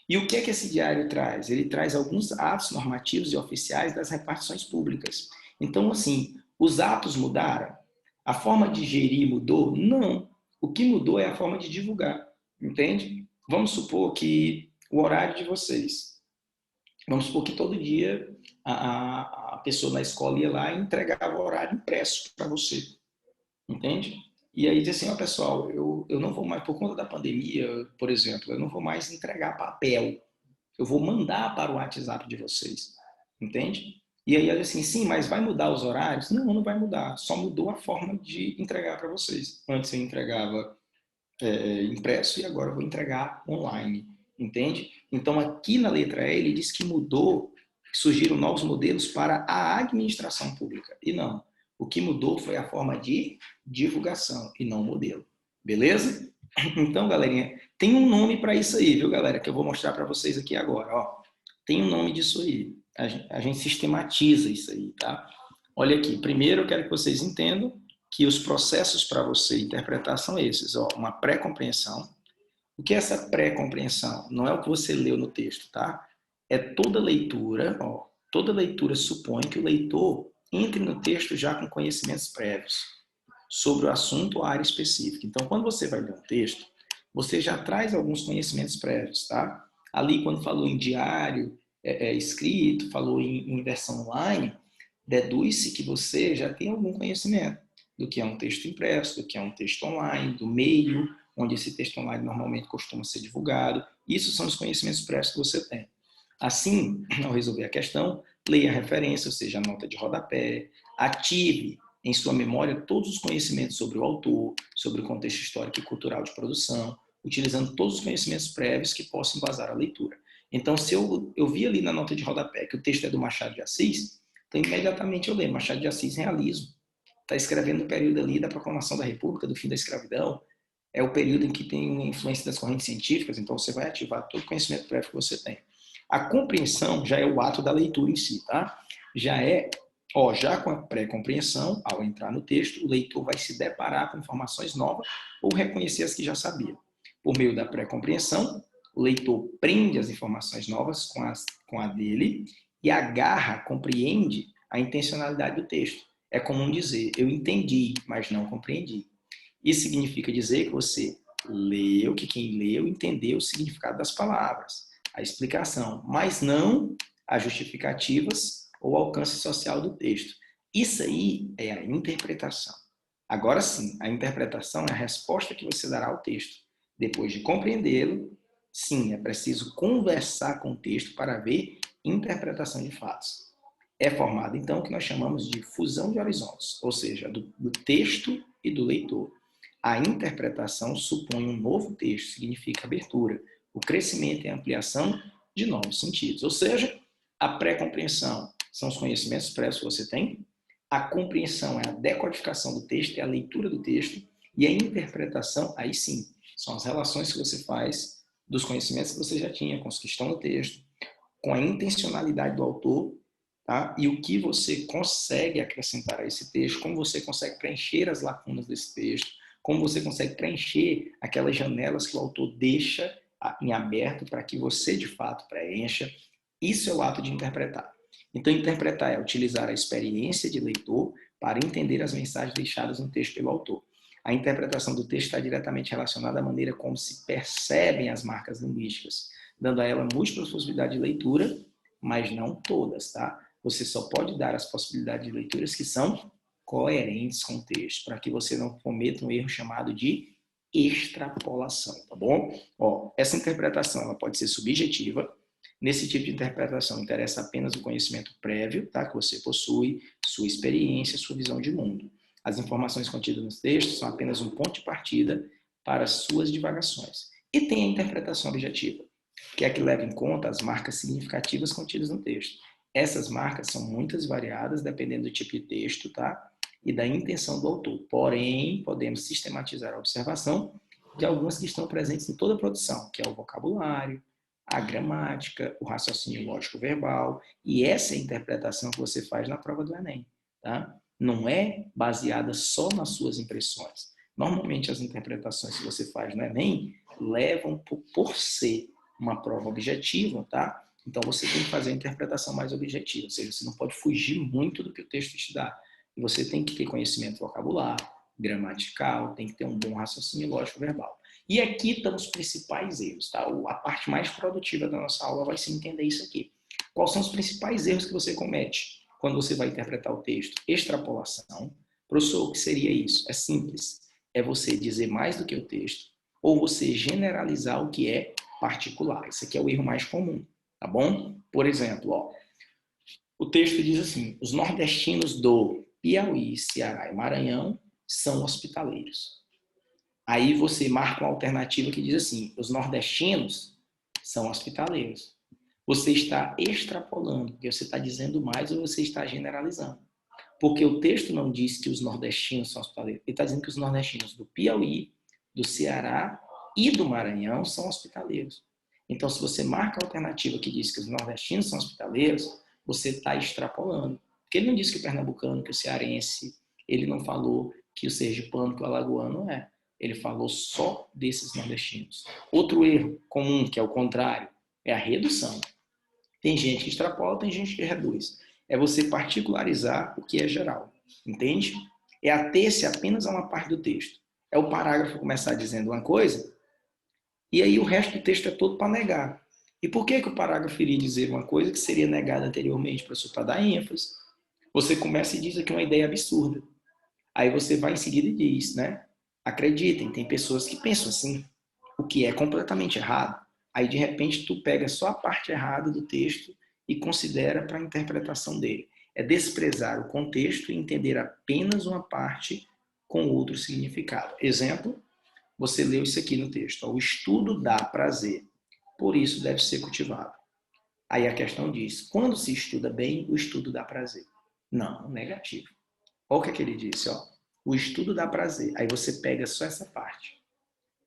E o que é que esse diário traz? Ele traz alguns atos normativos e oficiais das repartições públicas. Então, assim, os atos mudaram? A forma de gerir mudou? Não. O que mudou é a forma de divulgar, entende? Vamos supor que o horário de vocês. Vamos supor que todo dia a pessoa na escola ia lá e entregava o horário impresso para você, entende? E aí diz assim, ó, pessoal, eu não vou mais, por conta da pandemia, por exemplo, eu não vou mais entregar papel, eu vou mandar para o WhatsApp de vocês, entende? E aí ela assim, sim, mas vai mudar os horários? Não, não vai mudar, só mudou a forma de entregar para vocês. Antes eu entregava impresso e agora eu vou entregar online, entende? Então aqui na letra E ele diz que mudou, que surgiram novos modelos para a administração pública. E não, o que mudou foi a forma de divulgação e não o modelo. Beleza? Então, galerinha, tem um nome para isso aí, viu, galera? Que eu vou mostrar para vocês aqui agora. Ó. Tem um nome disso aí. A gente sistematiza isso aí, tá? Olha aqui. Primeiro, eu quero que vocês entendam que os processos para você interpretar são esses. Ó, uma pré-compreensão. O que é essa pré-compreensão? Não é o que você leu no texto, tá? É toda leitura. Ó, toda leitura supõe que o leitor entre no texto já com conhecimentos prévios sobre o assunto ou área específica. Então, quando você vai ler um texto, você já traz alguns conhecimentos prévios, tá? Ali, quando falou em diário escrito, falou em versão online, deduz-se que você já tem algum conhecimento do que é um texto impresso, do que é um texto online, do meio onde esse texto online normalmente costuma ser divulgado. Isso são os conhecimentos prévios que você tem. Assim, ao resolver a questão, leia a referência, ou seja, a nota de rodapé, ative em sua memória todos os conhecimentos sobre o autor, sobre o contexto histórico e cultural de produção, utilizando todos os conhecimentos prévios que possam embasar a leitura. Então, se eu vi ali na nota de rodapé que o texto é do Machado de Assis, então imediatamente eu leio Machado de Assis, realismo. Está escrevendo o período ali da proclamação da República, do fim da escravidão, é o período em que tem influência das correntes científicas, então você vai ativar todo o conhecimento prévio que você tem. A compreensão já é o ato da leitura em si, tá? Já com a pré-compreensão, ao entrar no texto, o leitor vai se deparar com informações novas ou reconhecer as que já sabia. Por meio da pré-compreensão, o leitor prende as informações novas com a dele e agarra, compreende a intencionalidade do texto. É comum dizer, eu entendi, mas não compreendi. Isso significa dizer que você leu, que quem leu entendeu o significado das palavras, a explicação, mas não as justificativas ou alcance social do texto. Isso aí é a interpretação. Agora sim, a interpretação é a resposta que você dará ao texto. Depois de compreendê-lo, sim, é preciso conversar com o texto para ver interpretação de fatos. É formado, então, o que nós chamamos de fusão de horizontes, ou seja, do texto e do leitor. A interpretação supõe um novo texto, significa abertura, o crescimento e a ampliação de novos sentidos. Ou seja, a pré-compreensão são os conhecimentos prévios que você tem, a compreensão é a decodificação do texto, é a leitura do texto, e a interpretação, aí sim, são as relações que você faz dos conhecimentos que você já tinha com os que estão no texto, com a intencionalidade do autor, tá? E o que você consegue acrescentar a esse texto, como você consegue preencher as lacunas desse texto, como você consegue preencher aquelas janelas que o autor deixa em aberto para que você, de fato, preencha. Isso é o ato de interpretar. Então, interpretar é utilizar a experiência de leitor para entender as mensagens deixadas no texto pelo autor. A interpretação do texto está diretamente relacionada à maneira como se percebem as marcas linguísticas, dando a ela múltiplas possibilidades de leitura, mas não todas, tá? Você só pode dar as possibilidades de leituras que são coerentes com o texto, para que você não cometa um erro chamado de extrapolação, tá bom? Ó, essa interpretação ela pode ser subjetiva. Nesse tipo de interpretação interessa apenas o conhecimento prévio, tá, que você possui, sua experiência, sua visão de mundo. As informações contidas nos textos são apenas um ponto de partida para suas divagações. E tem a interpretação objetiva, que é a que leva em conta as marcas significativas contidas no texto. Essas marcas são muitas variadas, dependendo do tipo de texto, tá? E da intenção do autor. Porém, podemos sistematizar a observação de algumas que estão presentes em toda a produção, que é o vocabulário, a gramática, o raciocínio lógico-verbal, e essa é a interpretação que você faz na prova do Enem, tá? Não é baseada só nas suas impressões. Normalmente, as interpretações que você faz no Enem levam, por ser uma prova objetiva, tá? Então, você tem que fazer a interpretação mais objetiva, ou seja, você não pode fugir muito do que o texto te dá. E você tem que ter conhecimento vocabular, gramatical, tem que ter um bom raciocínio lógico-verbal. E aqui estão os principais erros, tá? A parte mais produtiva da nossa aula vai ser entender isso aqui. Quais são os principais erros que você comete quando você vai interpretar o texto? Extrapolação. Professor, o que seria isso? É simples. É você dizer mais do que o texto ou você generalizar o que é particular. Esse aqui é o erro mais comum, tá bom? Por exemplo, ó, o texto diz assim: os nordestinos do Piauí, Ceará e Maranhão são hospitaleiros. Aí você marca uma alternativa que diz assim: os nordestinos são hospitaleiros. Você está extrapolando, porque você está dizendo mais ou você está generalizando. Porque o texto não diz que os nordestinos são hospitaleiros. Ele está dizendo que os nordestinos do Piauí, do Ceará e do Maranhão são hospitaleiros. Então, se você marca a alternativa que diz que os nordestinos são hospitaleiros, você está extrapolando. Porque ele não disse que o pernambucano, que o cearense, ele não falou que o sergipano, que o alagoano é. Ele falou só desses nordestinos. Outro erro comum, que é o contrário, é a redução. Tem gente que extrapola, tem gente que reduz. É você particularizar o que é geral. Entende? É ater-se apenas a uma parte do texto. É o parágrafo começar dizendo uma coisa, e aí o resto do texto é todo para negar. E por que o parágrafo iria dizer uma coisa que seria negada anteriormente, professor? Para dar ênfase. Você começa e diz aqui uma ideia absurda. Aí você vai em seguida e diz, né? Acreditem, tem pessoas que pensam assim, o que é completamente errado. Aí, de repente, tu pega só a parte errada do texto e considera para a interpretação dele. É desprezar o contexto e entender apenas uma parte com outro significado. Exemplo, você leu isso aqui no texto. O estudo dá prazer, por isso deve ser cultivado. Aí a questão diz, quando se estuda bem, o estudo dá prazer. Não, negativo. Olha o que, é que ele disse, ó. O estudo dá prazer. Aí você pega só essa parte.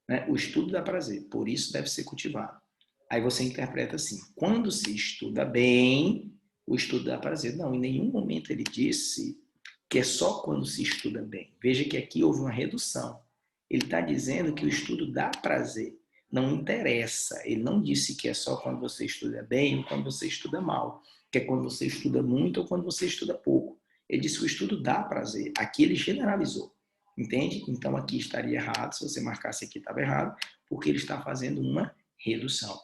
Né? O estudo dá prazer, por isso deve ser cultivado. Aí você interpreta assim, quando se estuda bem, o estudo dá prazer. Não, em nenhum momento ele disse que é só quando se estuda bem. Veja que aqui houve uma redução. Ele está dizendo que o estudo dá prazer. Não interessa. Ele não disse que é só quando você estuda bem ou quando você estuda mal. Que é quando você estuda muito ou quando você estuda pouco. Ele disse que o estudo dá prazer. Aqui ele generalizou. Entende? Então aqui estaria errado. Se você marcasse aqui, estava errado. Porque ele está fazendo uma redução.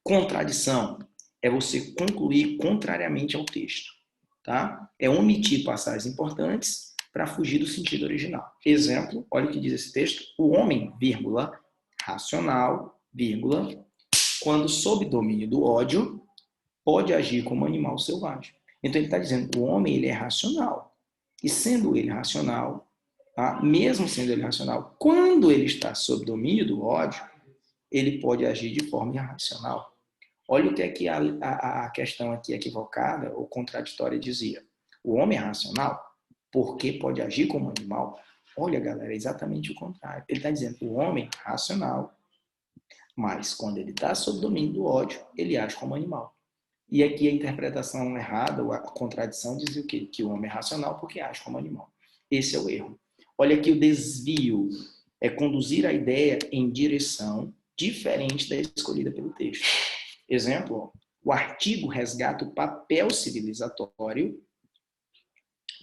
Contradição é você concluir contrariamente ao texto. Tá? É omitir passagens importantes para fugir do sentido original. Exemplo, olha o que diz esse texto. O homem, vírgula, racional, vírgula, quando sob domínio do ódio, pode agir como animal selvagem. Então ele está dizendo que o homem ele é racional. E sendo ele racional, tá? Mesmo sendo ele racional, quando ele está sob domínio do ódio, ele pode agir de forma irracional. Olha o que é que a questão aqui equivocada ou contraditória dizia. O homem é racional porque pode agir como animal. Olha, galera, é exatamente o contrário. Ele está dizendo que o homem é racional, mas quando ele está sob domínio do ódio, ele age como animal. E aqui a interpretação errada, ou a contradição, dizia o quê? Que o homem é racional porque age como animal. Esse é o erro. Olha aqui o desvio. É conduzir a ideia em direção diferente da escolhida pelo texto. Exemplo, o artigo resgata o papel civilizatório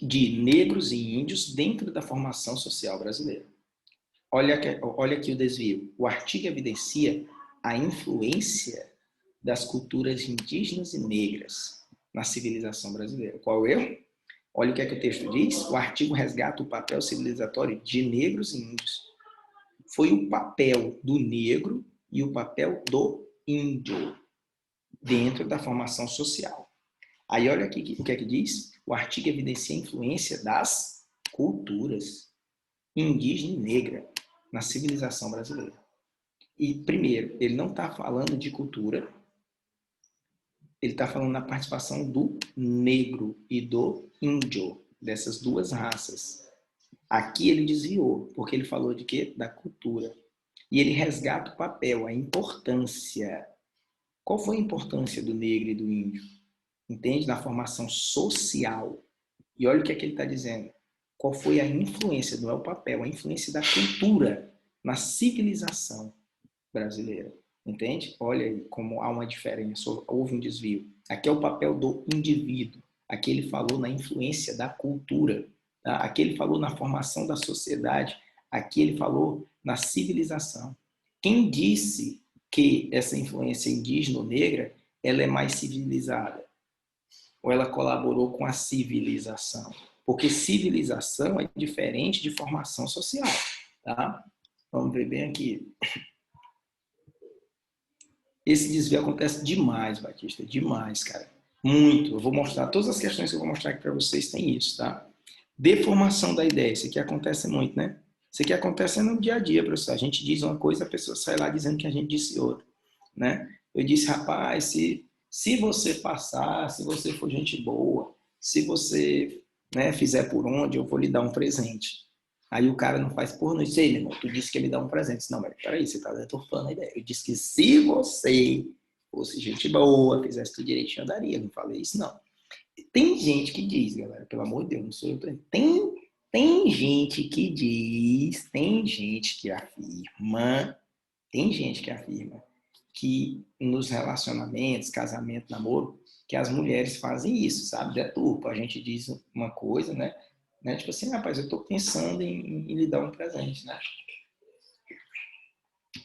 de negros e índios dentro da formação social brasileira. Olha aqui o desvio. O artigo evidencia a influência das culturas indígenas e negras na civilização brasileira. Qual é o erro? Olha o que é que o texto diz. O artigo resgata o papel civilizatório de negros e índios. Foi o papel do negro e o papel do índio dentro da formação social. Aí olha aqui o que é que diz. O artigo evidencia a influência das culturas indígena e negra na civilização brasileira. E, primeiro, ele não está falando de cultura, ele está falando da participação do negro e do índio, dessas duas raças. Aqui ele desviou, porque ele falou de quê? Da cultura. E ele resgata o papel, a importância. Qual foi a importância do negro e do índio? Entende? Na formação social. E olha o que é que ele está dizendo. Qual foi a influência, não é o papel, a influência da cultura na civilização brasileira. Entende? Olha aí como há uma diferença, houve um desvio. Aqui é o papel do indivíduo. Aqui ele falou na influência da cultura. Tá? Aqui ele falou na formação da sociedade. Aqui ele falou na civilização. Quem disse que essa influência indígena ou negra ela é mais civilizada? Ou ela colaborou com a civilização? Porque civilização é diferente de formação social. Tá? Vamos ver bem aqui. Esse desvio acontece demais, Batista, demais, cara. Muito. Eu vou mostrar, todas as questões que eu vou mostrar aqui para vocês tem isso, tá? Deformação da ideia, isso aqui acontece muito, né? Isso aqui acontece no dia a dia, professor. A gente diz uma coisa, a pessoa sai lá dizendo que a gente disse outra, né? Eu disse, rapaz, se você passar, se você for gente boa, se você, né, fizer por onde, eu vou lhe dar um presente. Aí o cara não faz por noite. Ei, meu irmão, tu disse que ia me dar um presente. Não, mas peraí, você tá deturpando a ideia. Eu disse que se você fosse gente boa, fizesse tudo direitinho, eu daria. Eu não falei isso, não. Tem gente que diz, galera, pelo amor de Deus, não sou eu. Tem gente que diz, tem gente que afirma que nos relacionamentos, casamento, namoro, que as mulheres fazem isso, sabe? Deturpa. A gente diz uma coisa, né? Tipo assim, rapaz, eu estou pensando em lhe dar um presente, né?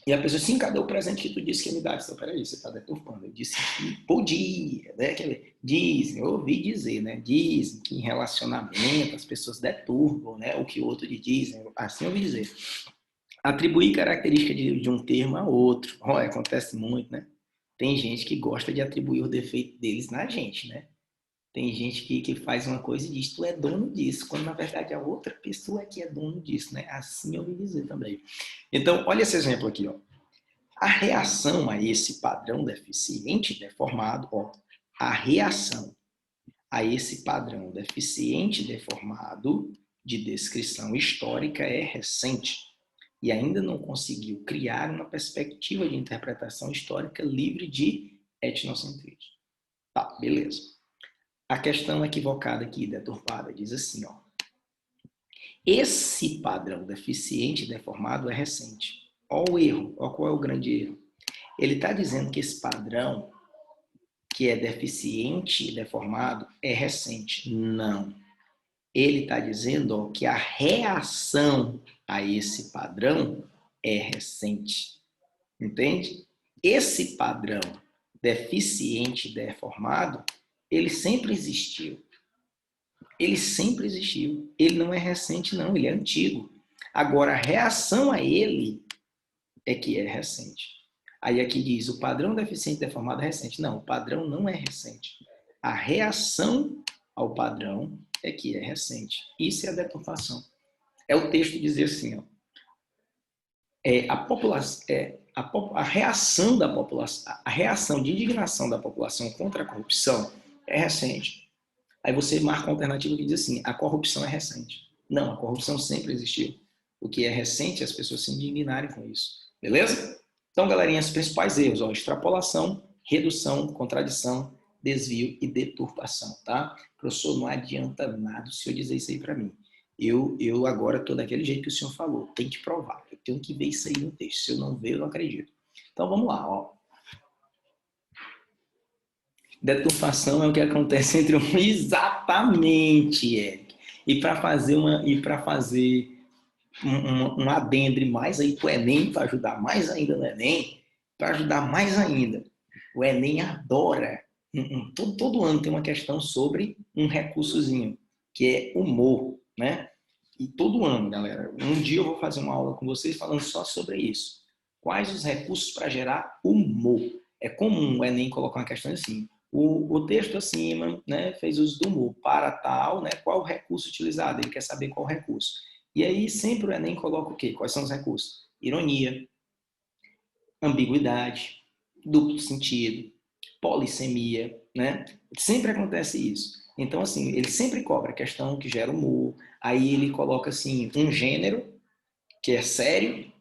E a pessoa, sim, cadê o presente que tu disse que ia me dar? Eu disse, peraí, você está deturpando. Eu disse que podia, né? Dizem, eu ouvi dizer, né? Dizem que em relacionamento as pessoas deturpam, né? O que o outro lhe diz, assim eu ouvi dizer. Atribuir característica de um termo a outro. Olha, acontece muito, né? Tem gente que gosta de atribuir o defeito deles na gente, né? Tem gente que faz uma coisa e diz, tu é dono disso, quando na verdade a outra pessoa é que é dono disso, né? Assim eu ouvi dizer também. Então, olha esse exemplo aqui, ó. A reação a esse padrão deficiente deformado, ó, a reação a esse padrão deficiente deformado de descrição histórica é recente e ainda não conseguiu criar uma perspectiva de interpretação histórica livre de etnocentrismo. Tá, beleza. A questão equivocada aqui, deturpada, diz assim, ó. Esse padrão deficiente e deformado é recente. Olha o erro, olha qual é o grande erro. Ele está dizendo que esse padrão, que é deficiente e deformado, é recente. Não. Ele está dizendo ó, que a reação a esse padrão é recente. Entende? Esse padrão deficiente e deformado, ele sempre existiu. Ele sempre existiu. Ele não é recente, não. Ele é antigo. Agora, a reação a ele é que é recente. Aí aqui diz, o padrão deficiente deformado é recente. Não, o padrão não é recente. A reação ao padrão é que é recente. Isso é a deturpação. É o texto dizer assim, ó, a população, a reação da população, a reação de indignação da população contra a corrupção é recente. Aí você marca uma alternativa que diz assim, a corrupção é recente. Não, a corrupção sempre existiu. O que é recente é as pessoas se indignarem com isso. Beleza? Então, galerinha, os principais erros, ó, extrapolação, redução, contradição, desvio e deturpação, tá? Professor, não adianta nada o senhor dizer isso aí para mim. Eu agora estou daquele jeito que o senhor falou. Tem que provar. Eu tenho que ver isso aí no texto. Se eu não ver, eu não acredito. Então, vamos lá, ó. Deturpação é o que acontece entre um... Exatamente, Eric. E para fazer um adendo mais aí para o Enem, para ajudar mais ainda no Enem, para ajudar mais ainda. O Enem adora. Todo ano tem uma questão sobre um recursozinho, que é humor, né? E todo ano, galera, um dia eu vou fazer uma aula com vocês falando só sobre isso. Quais os recursos para gerar humor? É comum o Enem colocar uma questão assim, O texto acima, né, fez uso do humor. Para tal, né, qual o recurso utilizado? Ele quer saber qual o recurso. E aí sempre o Enem coloca o quê? Quais são os recursos? Ironia, ambiguidade, duplo sentido, polissemia, né? Sempre acontece isso. Então, assim, ele sempre cobra a questão que gera humor, aí ele coloca, assim, um gênero que é sério,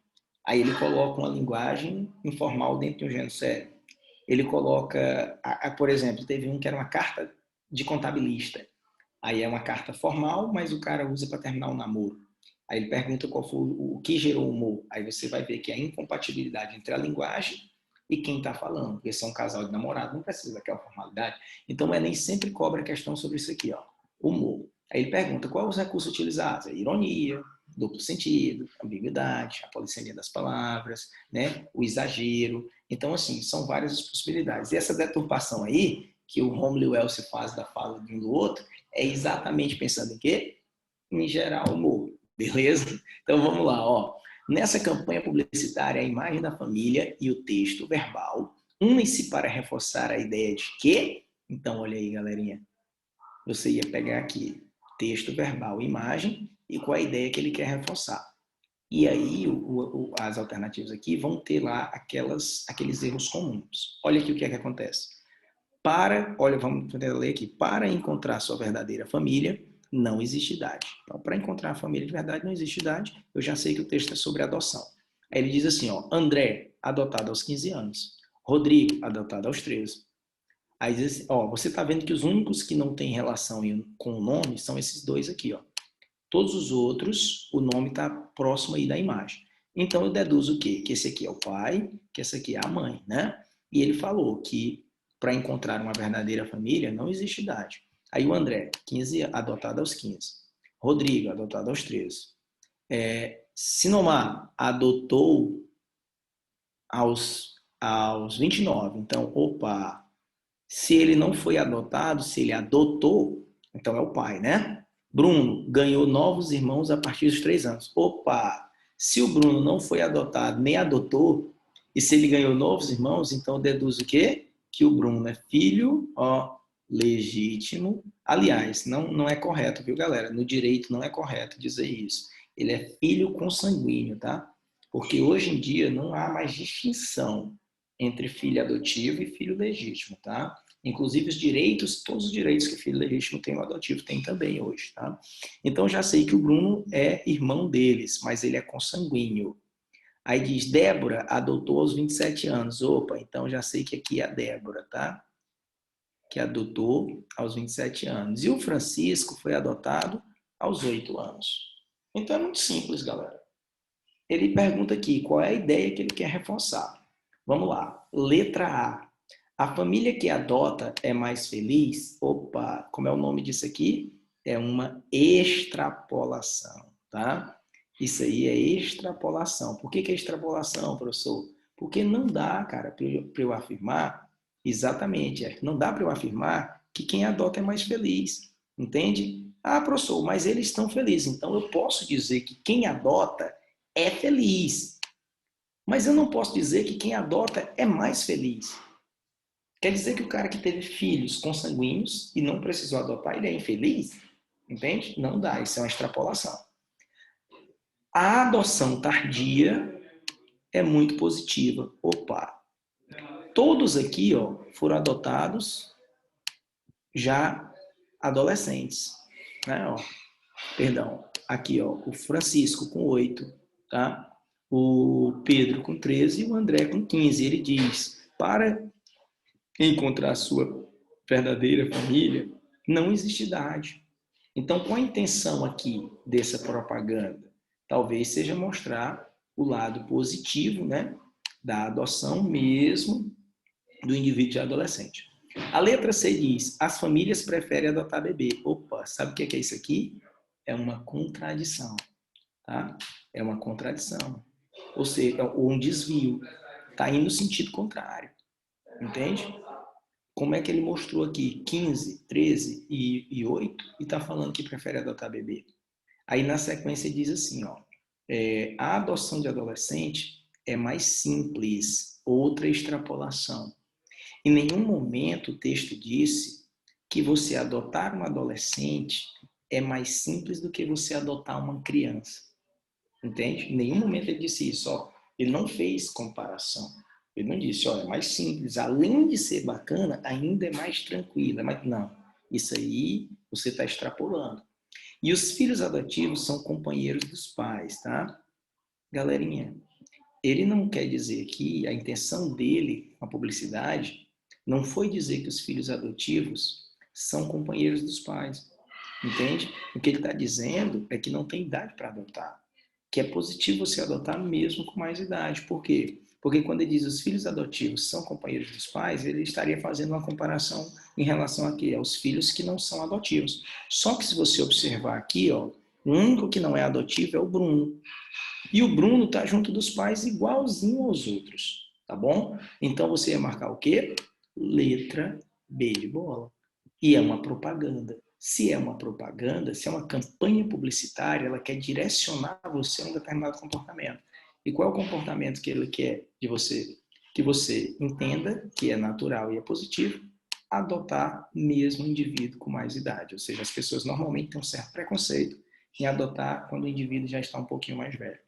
aí ele coloca uma linguagem informal dentro de um gênero sério. Ele coloca, por exemplo, teve um que era uma carta de contabilista. Aí é uma carta formal, mas o cara usa para terminar o namoro. Aí ele pergunta qual foi o que gerou o humor. Aí você vai ver que é a incompatibilidade entre a linguagem e quem está falando. Porque se é um casal de namorado, não precisa daquela formalidade. Então o Enem sempre cobra a questão sobre isso aqui, ó, humor. Aí ele pergunta quais os recursos utilizados. É ironia, duplo sentido, ambiguidade, a polissemia das palavras, né, o exagero. Então, assim, são várias as possibilidades. E essa deturpação aí, que o Romulo e o Elcio faz da fala de um do outro, é exatamente pensando em quê? Em gerar humor, beleza? Então vamos lá, ó. Nessa campanha publicitária, a imagem da família e o texto verbal unem-se para reforçar a ideia de que. Então, olha aí, galerinha. Você ia pegar aqui texto verbal, imagem e qual a ideia que ele quer reforçar. E aí, as alternativas aqui vão ter lá aqueles erros comuns. Olha aqui o que é que acontece. Olha, vamos tentar ler aqui. Para encontrar sua verdadeira família, não existe idade. Então, para encontrar a família de verdade, não existe idade. Eu já sei que o texto é sobre adoção. Aí ele diz assim, ó, André, adotado aos 15 anos. Rodrigo, adotado aos 13. Aí diz assim, ó, você está vendo que os únicos que não têm relação com o nome são esses dois aqui, ó. Todos os outros, o nome está próximo aí da imagem. Então, eu deduzo o quê? Que esse aqui é o pai, que essa aqui é a mãe, né? E ele falou que para encontrar uma verdadeira família não existe idade. Aí o André, 15, adotado aos 15. Rodrigo, adotado aos 13. Sinomar, adotou aos 29. Então, opa, se ele não foi adotado, se ele adotou, então é o pai, né? Bruno ganhou novos irmãos a partir dos 3 anos. Opa! Se o Bruno não foi adotado nem adotou, e se ele ganhou novos irmãos, então deduz o quê? Que o Bruno é filho, ó, legítimo. Aliás, não é correto, viu, galera? No direito não é correto dizer isso. Ele é filho consanguíneo, tá? Porque hoje em dia não há mais distinção entre filho adotivo e filho legítimo, tá? Inclusive os direitos, todos os direitos que o filho legítimo tem, o adotivo tem também hoje, tá? Então já sei que o Bruno é irmão deles, mas ele é consanguíneo. Aí diz, Débora adotou aos 27 anos. Opa, então já sei que aqui é a Débora, tá? Que adotou aos 27 anos. E o Francisco foi adotado aos 8 anos. Então é muito simples, galera. Ele pergunta aqui qual é a ideia que ele quer reforçar. Vamos lá. Letra A. A família que adota é mais feliz? Opa, como é o nome disso aqui? É uma extrapolação, tá? Isso aí é extrapolação. Por que é extrapolação, professor? Porque não dá, cara, para eu afirmar, exatamente, não dá para eu afirmar que quem adota é mais feliz, entende? Ah, professor, mas eles estão felizes, então eu posso dizer que quem adota é feliz. Mas eu não posso dizer que quem adota é mais feliz. Quer dizer que o cara que teve filhos consanguíneos e não precisou adotar, ele é infeliz? Entende? Não dá, isso é uma extrapolação. A adoção tardia é muito positiva. Opa! Todos aqui, ó, foram adotados já adolescentes. Né? Ó, perdão, aqui, ó, o Francisco com 8, tá? O Pedro com 13 e o André com 15. Ele diz, para encontrar a sua verdadeira família, não existe idade. Então, qual a intenção aqui dessa propaganda? Talvez seja mostrar o lado positivo, né, da adoção mesmo do indivíduo adolescente. A letra C diz, as famílias preferem adotar bebê. Opa, sabe o que é isso aqui? É uma contradição, tá? É uma contradição. Ou seja, ou um desvio. Está indo no sentido contrário. Entende? Como é que ele mostrou aqui 15, 13 e 8 e está falando que prefere adotar bebê? Aí na sequência diz assim, ó, a adoção de adolescente é mais simples, outra extrapolação. Em nenhum momento o texto disse que você adotar um adolescente é mais simples do que você adotar uma criança. Entende? Em nenhum momento ele disse isso. Ó. Ele não fez comparação. Ele não disse, ó, é mais simples. Além de ser bacana, ainda é mais tranquila. Mas não, isso aí você está extrapolando. E os filhos adotivos são companheiros dos pais, tá? Galerinha, ele não quer dizer que a intenção dele, a publicidade, não foi dizer que os filhos adotivos são companheiros dos pais. Entende? O que ele está dizendo é que não tem idade para adotar. Que é positivo você adotar mesmo com mais idade. Por quê? Porque quando ele diz os filhos adotivos são companheiros dos pais, ele estaria fazendo uma comparação em relação a quê? Aos filhos que não são adotivos. Só que se você observar aqui, ó, o único que não é adotivo é o Bruno. E o Bruno está junto dos pais igualzinho aos outros, tá bom? Então você ia marcar o quê? Letra B de bola. E é uma propaganda. Se é uma propaganda, se é uma campanha publicitária, ela quer direcionar você a um determinado comportamento. E qual é o comportamento que ele quer de você? Que você entenda que é natural e é positivo adotar mesmo o indivíduo com mais idade. Ou seja, as pessoas normalmente têm um certo preconceito em adotar quando o indivíduo já está um pouquinho mais velho.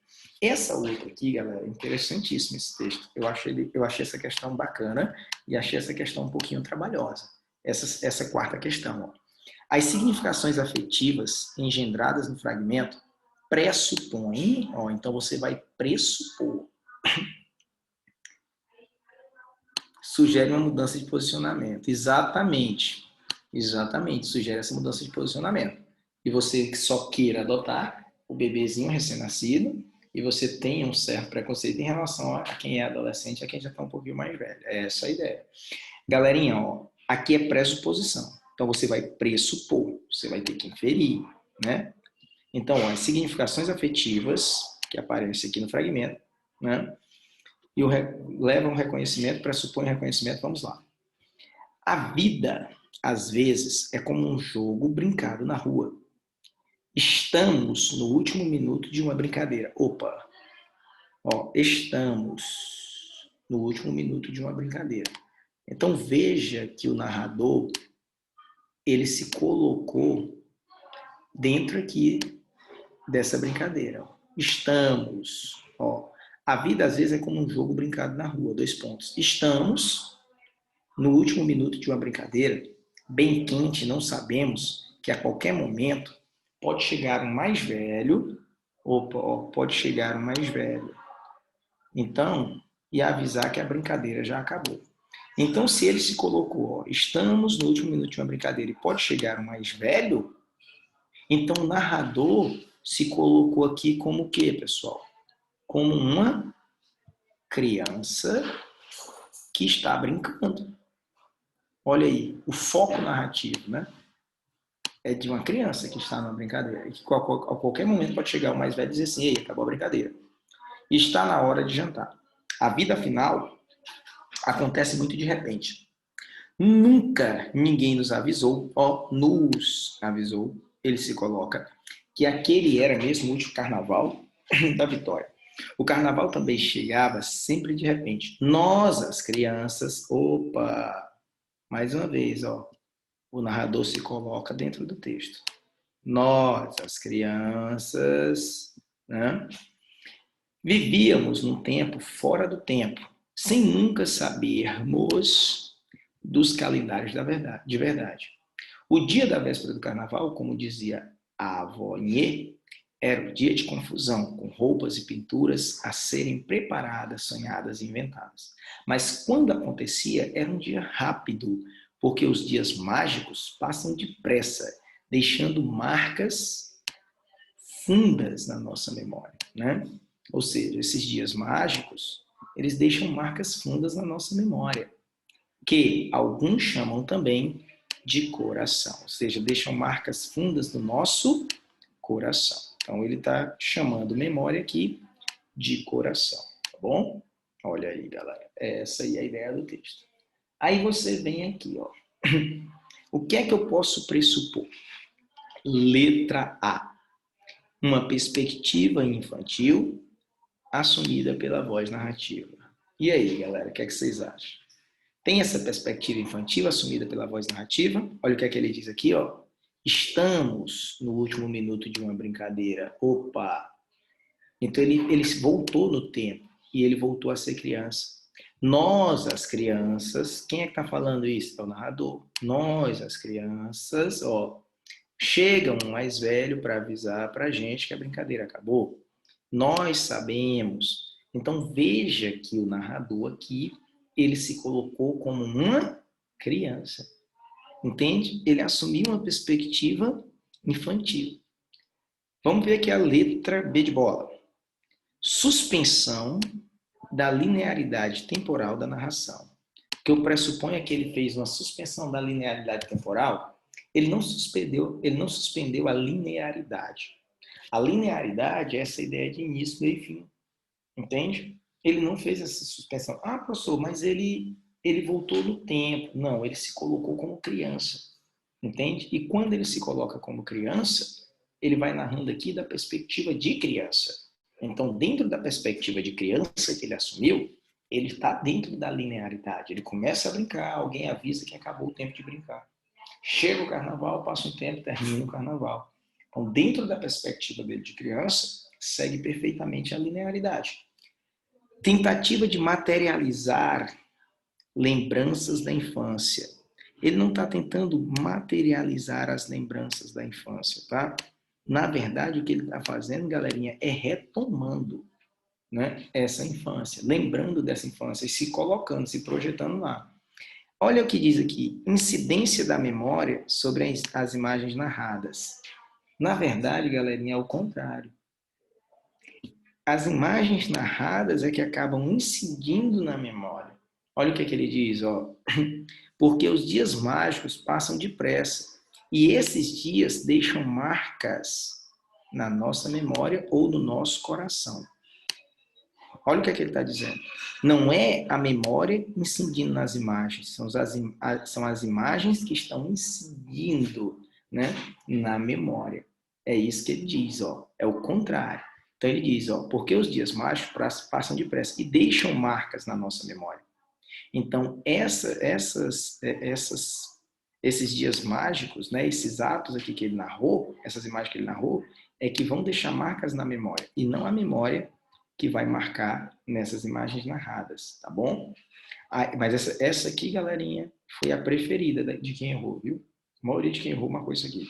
Essa outra aqui, galera, interessantíssimo esse texto. Eu achei essa questão bacana e achei essa questão um pouquinho trabalhosa. Essa quarta questão. Ó. As significações afetivas engendradas no fragmento pressupõem, ó, então você vai pressupor, sugere uma mudança de posicionamento. Exatamente. Exatamente, sugere essa mudança de posicionamento. E você que só queira adotar o bebezinho recém-nascido e você tenha um certo preconceito em relação a quem é adolescente e a quem já está um pouquinho mais velho. É essa a ideia. Galerinha, ó, aqui é pressuposição. Então você vai pressupor, você vai ter que inferir, né? Então, ó, as significações afetivas que aparecem aqui no fragmento, né? E levam um reconhecimento, pressupõe um reconhecimento, vamos lá. A vida, às vezes, é como um jogo brincado na rua. Estamos no último minuto de uma brincadeira. Opa! Ó, estamos no último minuto de uma brincadeira. Então veja que o narrador ele se colocou dentro aqui dessa brincadeira. Estamos, ó, a vida às vezes é como um jogo brincado na rua, 2 pontos. Estamos no último minuto de uma brincadeira, bem quente, não sabemos que a qualquer momento pode chegar um mais velho, opa, ó, pode chegar um mais velho. Então, e avisar que a brincadeira já acabou. Então, se ele se colocou, ó, estamos no último minuto de uma brincadeira e pode chegar um mais velho, então o narrador se colocou aqui como o quê, pessoal? Como uma criança que está brincando. Olha aí, o foco narrativo, né? É de uma criança que está numa brincadeira. E que a qualquer momento pode chegar o mais velho e dizer assim, ei, acabou a brincadeira. Está na hora de jantar. A vida final acontece muito de repente. Nunca ninguém nos avisou, ó, nos avisou, ele se coloca, que aquele era mesmo o último carnaval da Vitória. O carnaval também chegava sempre de repente. Nós, as crianças, opa, mais uma vez, ó, o narrador se coloca dentro do texto. Nós, as crianças, né, vivíamos num tempo fora do tempo, sem nunca sabermos dos calendários de verdade. O dia da véspera do carnaval, como dizia a avó Inhê, era o dia de confusão, com roupas e pinturas a serem preparadas, sonhadas e inventadas. Mas quando acontecia, era um dia rápido, porque os dias mágicos passam depressa, deixando marcas fundas na nossa memória, né? Ou seja, esses dias mágicos, eles deixam marcas fundas na nossa memória, que alguns chamam também de coração, ou seja, deixam marcas fundas no nosso coração. Então, ele está chamando memória aqui de coração, tá bom? Olha aí, galera, essa aí é a ideia do texto. Aí você vem aqui, ó. O que é que eu posso pressupor? Letra A. Uma perspectiva infantil assumida pela voz narrativa. E aí, galera, o que é que vocês acham? Tem essa perspectiva infantil assumida pela voz narrativa. Olha o que é que ele diz aqui, ó. Estamos no último minuto de uma brincadeira. Opa! Então ele voltou no tempo e ele voltou a ser criança. Nós, as crianças, quem é que está falando isso? É o narrador. Nós, as crianças, ó, chega um mais velho para avisar para a gente que a brincadeira acabou. Nós sabemos. Então veja que o narrador aqui, ele se colocou como uma criança. Entende? Ele assumiu uma perspectiva infantil. Vamos ver aqui a letra B de bola. Suspensão da linearidade temporal da narração. O que eu pressuponho é que ele fez uma suspensão da linearidade temporal. Ele não suspendeu a linearidade. A linearidade é essa ideia de início, meio e fim. Entende? Ele não fez essa suspensão. Ah, professor, mas ele voltou no tempo. Não, ele se colocou como criança. Entende? E quando ele se coloca como criança, ele vai narrando aqui da perspectiva de criança. Então, dentro da perspectiva de criança que ele assumiu, ele está dentro da linearidade. Ele começa a brincar, alguém avisa que acabou o tempo de brincar. Chega o carnaval, passa um tempo, termina o carnaval. Então, dentro da perspectiva dele de criança, segue perfeitamente a linearidade. Tentativa de materializar lembranças da infância. Ele não está tentando materializar as lembranças da infância, tá? Na verdade, o que ele está fazendo, galerinha, é retomando, né, essa infância, lembrando dessa infância e se colocando, se projetando lá. Olha o que diz aqui, incidência da memória sobre as imagens narradas. Na verdade, galerinha, é o contrário. As imagens narradas é que acabam incidindo na memória. Olha o que ele diz, ó. Porque os dias mágicos passam depressa e esses dias deixam marcas na nossa memória ou no nosso coração. Olha o que ele está dizendo. Não é a memória incidindo nas imagens, são as imagens que estão incidindo, né, na memória. É isso que ele diz, ó. É o contrário. Então ele diz, ó, porque os dias mágicos passam depressa e deixam marcas na nossa memória. Então esses dias mágicos, né, esses atos aqui que ele narrou, essas imagens que ele narrou, é que vão deixar marcas na memória e não a memória que vai marcar nessas imagens narradas, tá bom? Mas essa aqui, galerinha, foi a preferida de quem errou, viu? A maioria de quem errou marcou isso aqui.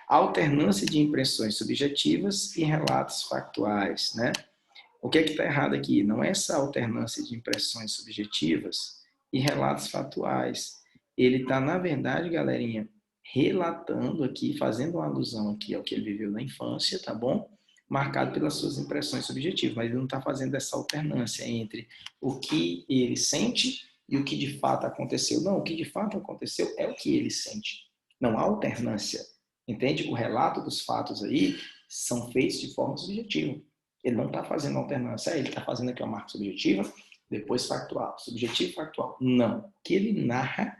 Alternância de impressões subjetivas e relatos factuais, né? O que é que está errado aqui? Não é essa alternância de impressões subjetivas e relatos factuais. Ele está, na verdade, galerinha, relatando aqui, fazendo uma alusão aqui ao que ele viveu na infância, tá bom? Marcado pelas suas impressões subjetivas, mas ele não está fazendo essa alternância entre o que ele sente e o que de fato aconteceu. Não, o que de fato aconteceu é o que ele sente. Não há alternância, entende? O relato dos fatos aí são feitos de forma subjetiva. Ele não está fazendo alternância, ele está fazendo aqui uma marca subjetiva, depois factual. Subjetivo e factual. Não. O que ele narra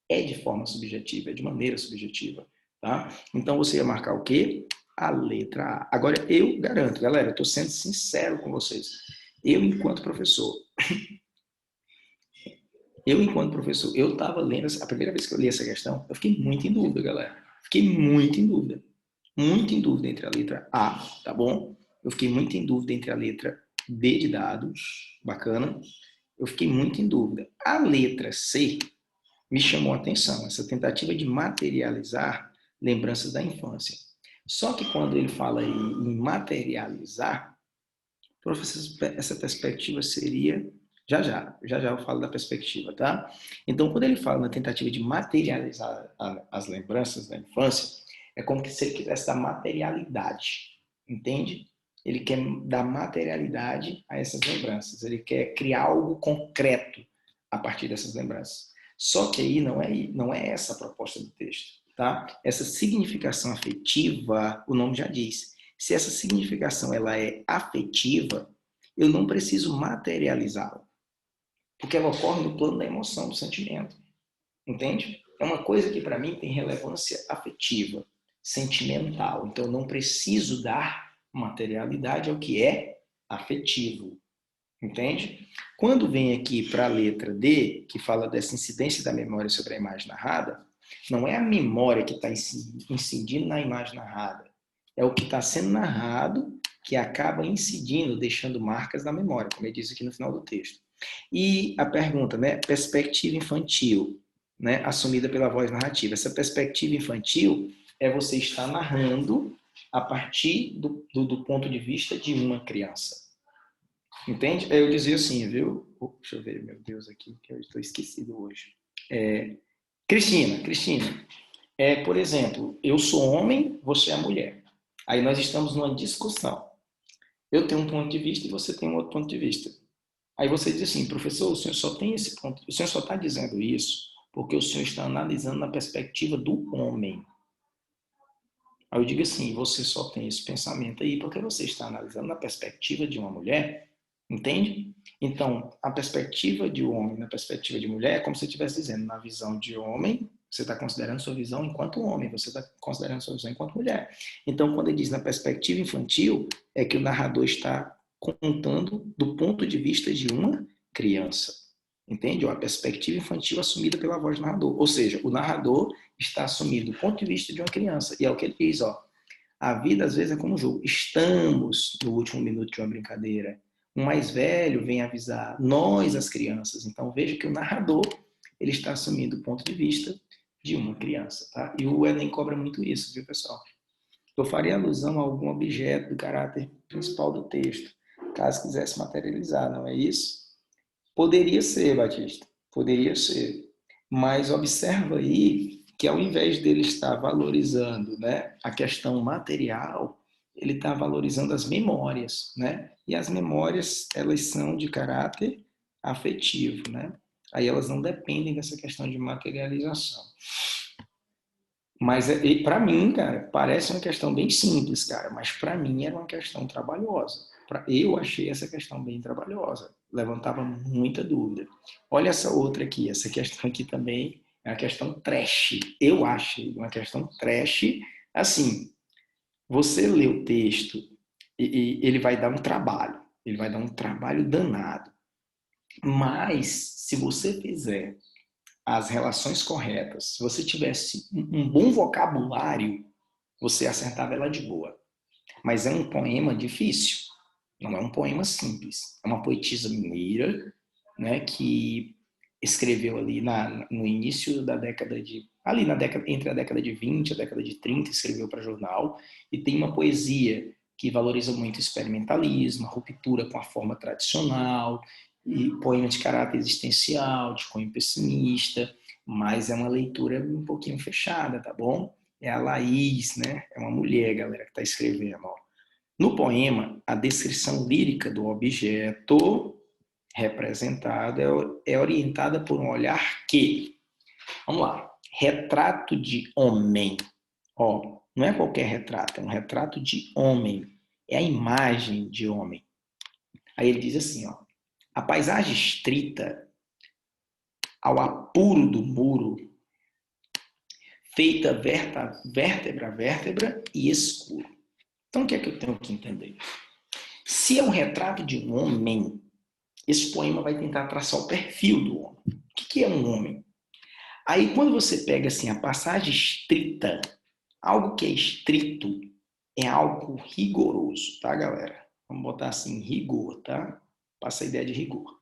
é de forma subjetiva, é de maneira subjetiva. Tá? Então você ia marcar o quê? A letra A. Agora, eu garanto, galera, eu estou sendo sincero com vocês. Eu, enquanto professor, eu estava lendo, a primeira vez que eu li essa questão, eu fiquei muito em dúvida, galera. Fiquei muito em dúvida. Muito em dúvida entre a letra A, tá bom? Eu fiquei muito em dúvida entre a letra B de dados, bacana. Eu fiquei muito em dúvida. A letra C me chamou a atenção, essa tentativa de materializar lembranças da infância. Só que quando ele fala em materializar, professor, essa perspectiva seria... Já eu falo da perspectiva, tá? Então, quando ele fala na tentativa de materializar as lembranças da infância, é como se ele quisesse dar materialidade, entende? Ele quer dar materialidade a essas lembranças, ele quer criar algo concreto a partir dessas lembranças. Só que aí não é essa a proposta do texto, tá? Essa significação afetiva, o nome já diz. Se essa significação ela é afetiva, eu não preciso materializá-la, porque ela ocorre no plano da emoção, do sentimento, entende? É uma coisa que para mim tem relevância afetiva, sentimental. Então eu não preciso dar materialidade ao que é afetivo, Entende? Quando vem aqui para a letra D, que fala dessa incidência da memória sobre a imagem narrada, não é a memória que está incidindo na imagem narrada, é o que está sendo narrado que acaba incidindo, deixando marcas na memória, como ele diz aqui no final do texto. E a pergunta, né? Perspectiva infantil, né? Assumida pela voz narrativa. Essa perspectiva infantil é você estar narrando a partir do ponto de vista de uma criança. Entende? Eu dizia assim, viu? Deixa eu ver, meu Deus, aqui, que eu estou esquecido hoje. Cristina, por exemplo, eu sou homem, você é mulher. Aí nós estamos numa discussão. Eu tenho um ponto de vista e você tem um outro ponto de vista. Aí você diz assim, professor, o senhor só tem esse ponto, o senhor só está dizendo isso porque o senhor está analisando na perspectiva do homem. Aí eu digo assim, você só tem esse pensamento aí porque você está analisando na perspectiva de uma mulher, entende? Então, a perspectiva de homem na perspectiva de mulher é como se você estivesse dizendo, na visão de homem, você está considerando sua visão enquanto homem, você está considerando sua visão enquanto mulher. Então, quando ele diz na perspectiva infantil, é que o narrador está contando do ponto de vista de uma criança. Entende? A perspectiva infantil assumida pela voz do narrador. Ou seja, o narrador está assumindo o ponto de vista de uma criança. E é o que ele diz, ó. A vida às vezes é como um jogo. Estamos no último minuto de uma brincadeira. O mais velho vem avisar nós, as crianças. Então veja que o narrador ele está assumindo o ponto de vista de uma criança, tá? E o Enem cobra muito isso, viu, pessoal? Eu faria alusão a algum objeto do caráter principal do texto, caso quisesse materializar, não é isso? Poderia ser, Batista, poderia ser. Mas observa aí que ao invés dele estar valorizando, né, a questão material, ele está valorizando as memórias, né? E as memórias, elas são de caráter afetivo, né? Aí elas não dependem dessa questão de materialização. Mas para mim, cara, parece uma questão bem simples, cara, mas para mim era uma questão trabalhosa. Eu achei essa questão bem trabalhosa, levantava muita dúvida. Olha essa outra aqui, essa questão aqui também é uma questão trash. Eu achei uma questão trash, assim, você lê o texto e ele vai dar um trabalho, ele vai dar um trabalho danado. Mas se você fizer as relações corretas, se você tivesse um bom vocabulário, você acertava ela de boa. Mas é um poema difícil, não é um poema simples. É uma poetisa mineira, né, que escreveu ali no início da década de... ali na década, entre a década de 20 e a década de 30, escreveu para jornal, e tem uma poesia que valoriza muito o experimentalismo, a ruptura com a forma tradicional, e poema de caráter existencial, de cunho pessimista, mas é uma leitura um pouquinho fechada, tá bom? É a Laís, né? É uma mulher, galera, que está escrevendo, ó. No poema, a descrição lírica do objeto representado é orientada por um olhar que, vamos lá, retrato de homem. Ó, não é qualquer retrato, é um retrato de homem. É a imagem de homem. Aí ele diz assim, ó, a paisagem estrita ao apuro do muro, feita vértebra a vértebra e escuro. Então, o que é que eu tenho que entender? Se é um retrato de um homem, esse poema vai tentar traçar o perfil do homem. O que é um homem? Aí, quando você pega assim a passagem estrita, algo que é estrito é algo rigoroso, tá, galera? Vamos botar assim, rigor, tá? Passa a ideia de rigor.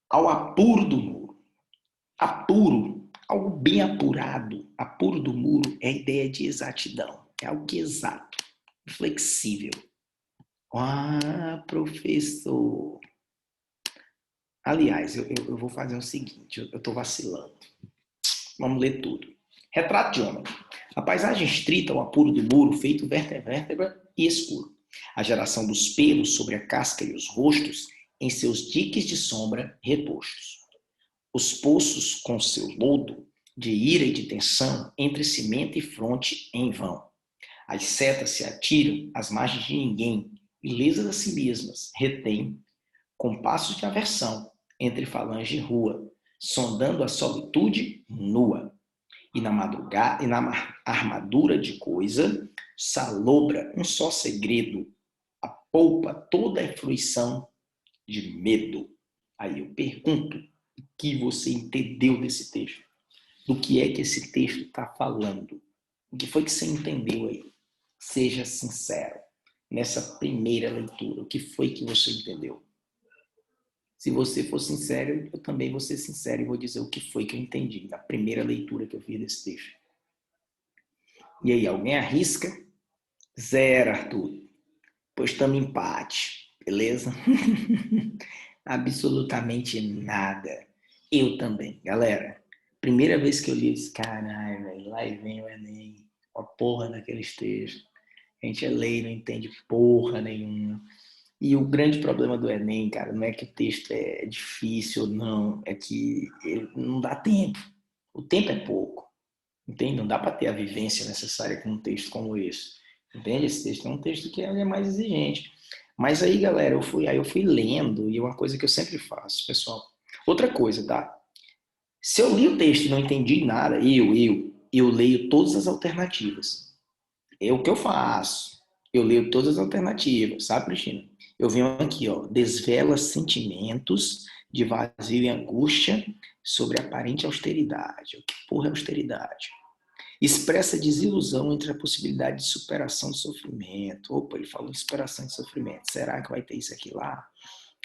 Ao apuro do muro. Apuro, algo bem apurado. Apuro do muro é a ideia de exatidão. É algo que é exato, flexível. Ah, professor. Aliás, eu vou fazer o seguinte, eu estou vacilando. Vamos ler tudo. Retrato de homem. A paisagem estrita, o apuro do muro, feito vértebra e escuro. A geração dos pelos sobre a casca e os rostos, em seus diques de sombra repostos. Os poços com seu lodo, de ira e de tensão, entre cimento e fronte em vão. As setas se atiram às margens de ninguém, ilesas a si mesmas, retêm, com passos de aversão, entre falange e rua, sondando a solitude nua. E na madrugada, e na armadura de coisa, salobra um só segredo, a polpa toda é fruição de medo. Aí eu pergunto, o que você entendeu desse texto? Do que é que esse texto está falando? O que foi que você entendeu aí? Seja sincero. Nessa primeira leitura, o que foi que você entendeu? Se você for sincero, eu também vou ser sincero e vou dizer o que foi que eu entendi na primeira leitura que eu fiz desse texto. E aí, alguém arrisca? Zero, Arthur. Pois estamos em empate, beleza? Absolutamente nada. Eu também. Galera, primeira vez que eu li esse caralho, velho, lá vem o Enem, a porra daqueles textos. A gente é lei, não entende porra nenhuma. E o grande problema do Enem, cara, não é que o texto é difícil ou não, é que não dá tempo. O tempo é pouco, entende? Não dá para ter a vivência necessária com um texto como esse, entende? Esse texto é um texto que é mais exigente. Mas aí, galera, eu fui lendo, e é uma coisa que eu sempre faço, pessoal. Outra coisa, tá? Se eu li o texto e não entendi nada, eu leio todas as alternativas. É o que eu faço. Eu leio todas as alternativas, sabe, Cristina? Eu venho aqui, ó, desvela sentimentos de vazio e angústia sobre aparente austeridade. O que porra é austeridade? Expressa desilusão entre a possibilidade de superação do sofrimento. Opa, ele falou de superação de sofrimento. Será que vai ter isso aqui lá?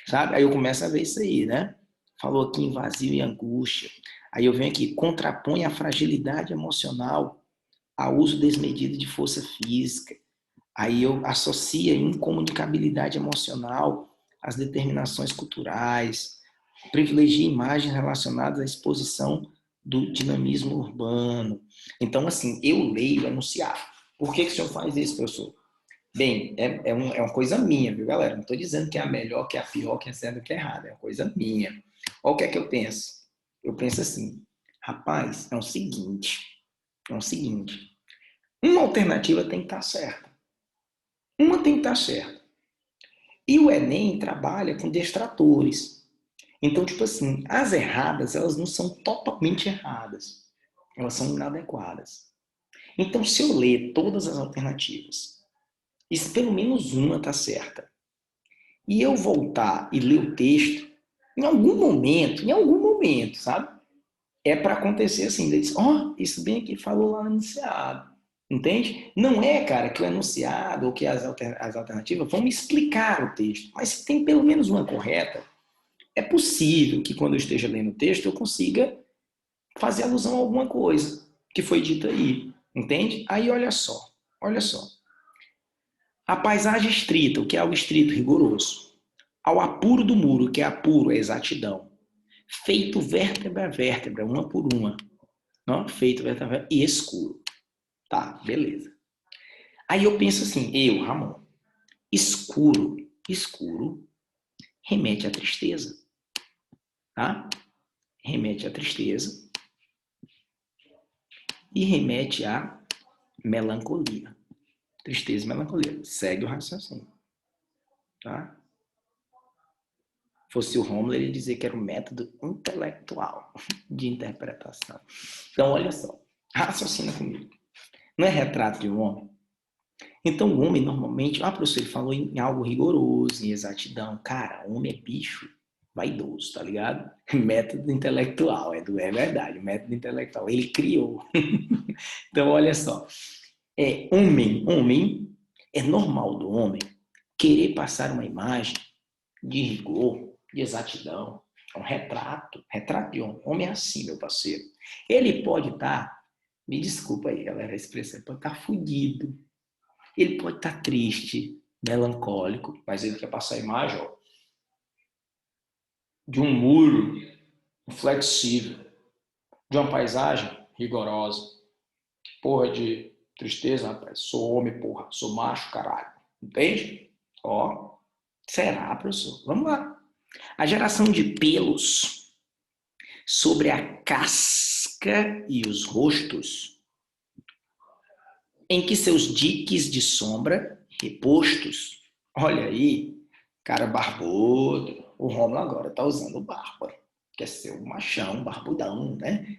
Sabe? Aí eu começo a ver isso aí, né? Falou aqui em vazio e angústia. Aí eu venho aqui, contrapõe a fragilidade emocional ao uso desmedido de força física. Aí eu associo a incomunicabilidade emocional às determinações culturais, privilegia imagens relacionadas à exposição do dinamismo urbano. Então, assim, eu leio enunciado. Por que o senhor faz isso, professor? Bem, é uma coisa minha, viu, galera? Não estou dizendo que é a melhor, que é a pior, que é certa, que é errada. É uma coisa minha. Olha o que é que eu penso. Eu penso assim, rapaz, é o seguinte, uma alternativa tem que estar certa. Uma tem que estar certa. E o Enem trabalha com destratores. Então, tipo assim, as erradas, elas não são totalmente erradas. Elas são inadequadas. Então, se eu ler todas as alternativas, e se pelo menos uma está certa, e eu voltar e ler o texto, em algum momento, sabe? É para acontecer assim, isso bem aqui falou lá no enunciado. Entende? Não é, cara, que o enunciado ou que as alternativas vão me explicar o texto, mas se tem pelo menos uma correta, é possível que quando eu esteja lendo o texto eu consiga fazer alusão a alguma coisa que foi dita aí, entende? Aí olha só. A paisagem estrita, o que é algo estrito, rigoroso. Ao apuro do muro, que é apuro, é exatidão. Feito vértebra a vértebra, uma por uma. Não? Feito vértebra a vértebra e escuro. Tá, beleza. Aí eu penso assim, Ramon, escuro remete à tristeza, tá? Remete à tristeza e remete à melancolia. Tristeza e melancolia. Segue o raciocínio, tá? Fosse o Rommel, ele ia dizer que era um método intelectual de interpretação. Então, olha só, raciocina comigo. Não é retrato de um homem? Então, o homem, normalmente... professor, ele falou em algo rigoroso, em exatidão. Cara, o homem é bicho vaidoso, tá ligado? Método intelectual, é verdade, método intelectual. Ele criou. Então, olha só. Homem, é normal do homem querer passar uma imagem de rigor, de exatidão. É um retrato de homem. Homem é assim, meu parceiro. Ele pode estar, me desculpa aí, galera, a expressão, ele pode estar fudido. Ele pode estar triste, melancólico, mas ele quer passar a imagem, ó, de um muro flexível, de uma paisagem rigorosa. Porra de tristeza, rapaz. Sou homem, porra. Sou macho, caralho. Entende? Ó, será, professor? Vamos lá. A geração de pelos sobre a casca e os rostos, em que seus diques de sombra repostos. Olha aí, cara barbudo. O Romulo agora tá usando barba. Quer ser um machão, barbudão, né?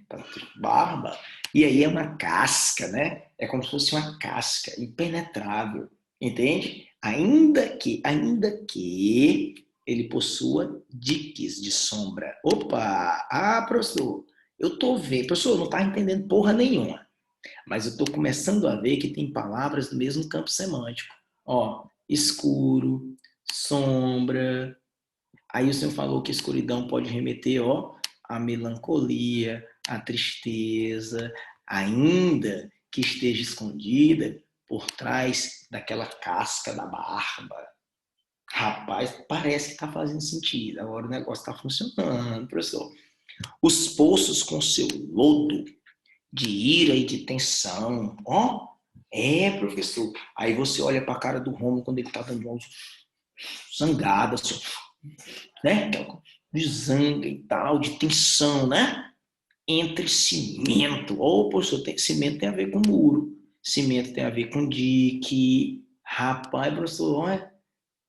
Barba. E aí é uma casca, né? É como se fosse uma casca impenetrável. Entende? Ainda que ele possua diques de sombra. Opa! Ah, professor, eu tô vendo. Professor, não tá entendendo porra nenhuma. Mas eu tô começando a ver que tem palavras do mesmo campo semântico. Ó, escuro, sombra. Aí o senhor falou que escuridão pode remeter, ó, à melancolia, à tristeza, ainda que esteja escondida por trás daquela casca da barba. Rapaz, parece que está fazendo sentido. Agora o negócio está funcionando, professor. Os poços com seu lodo de ira e de tensão. Ó, professor. Aí você olha para a cara do Romo quando ele está dando uma zangada, assim, né? De zanga e tal, de tensão, né? Entre cimento. Ô, professor, cimento tem a ver com muro. Cimento tem a ver com dique. Rapaz, professor, olha,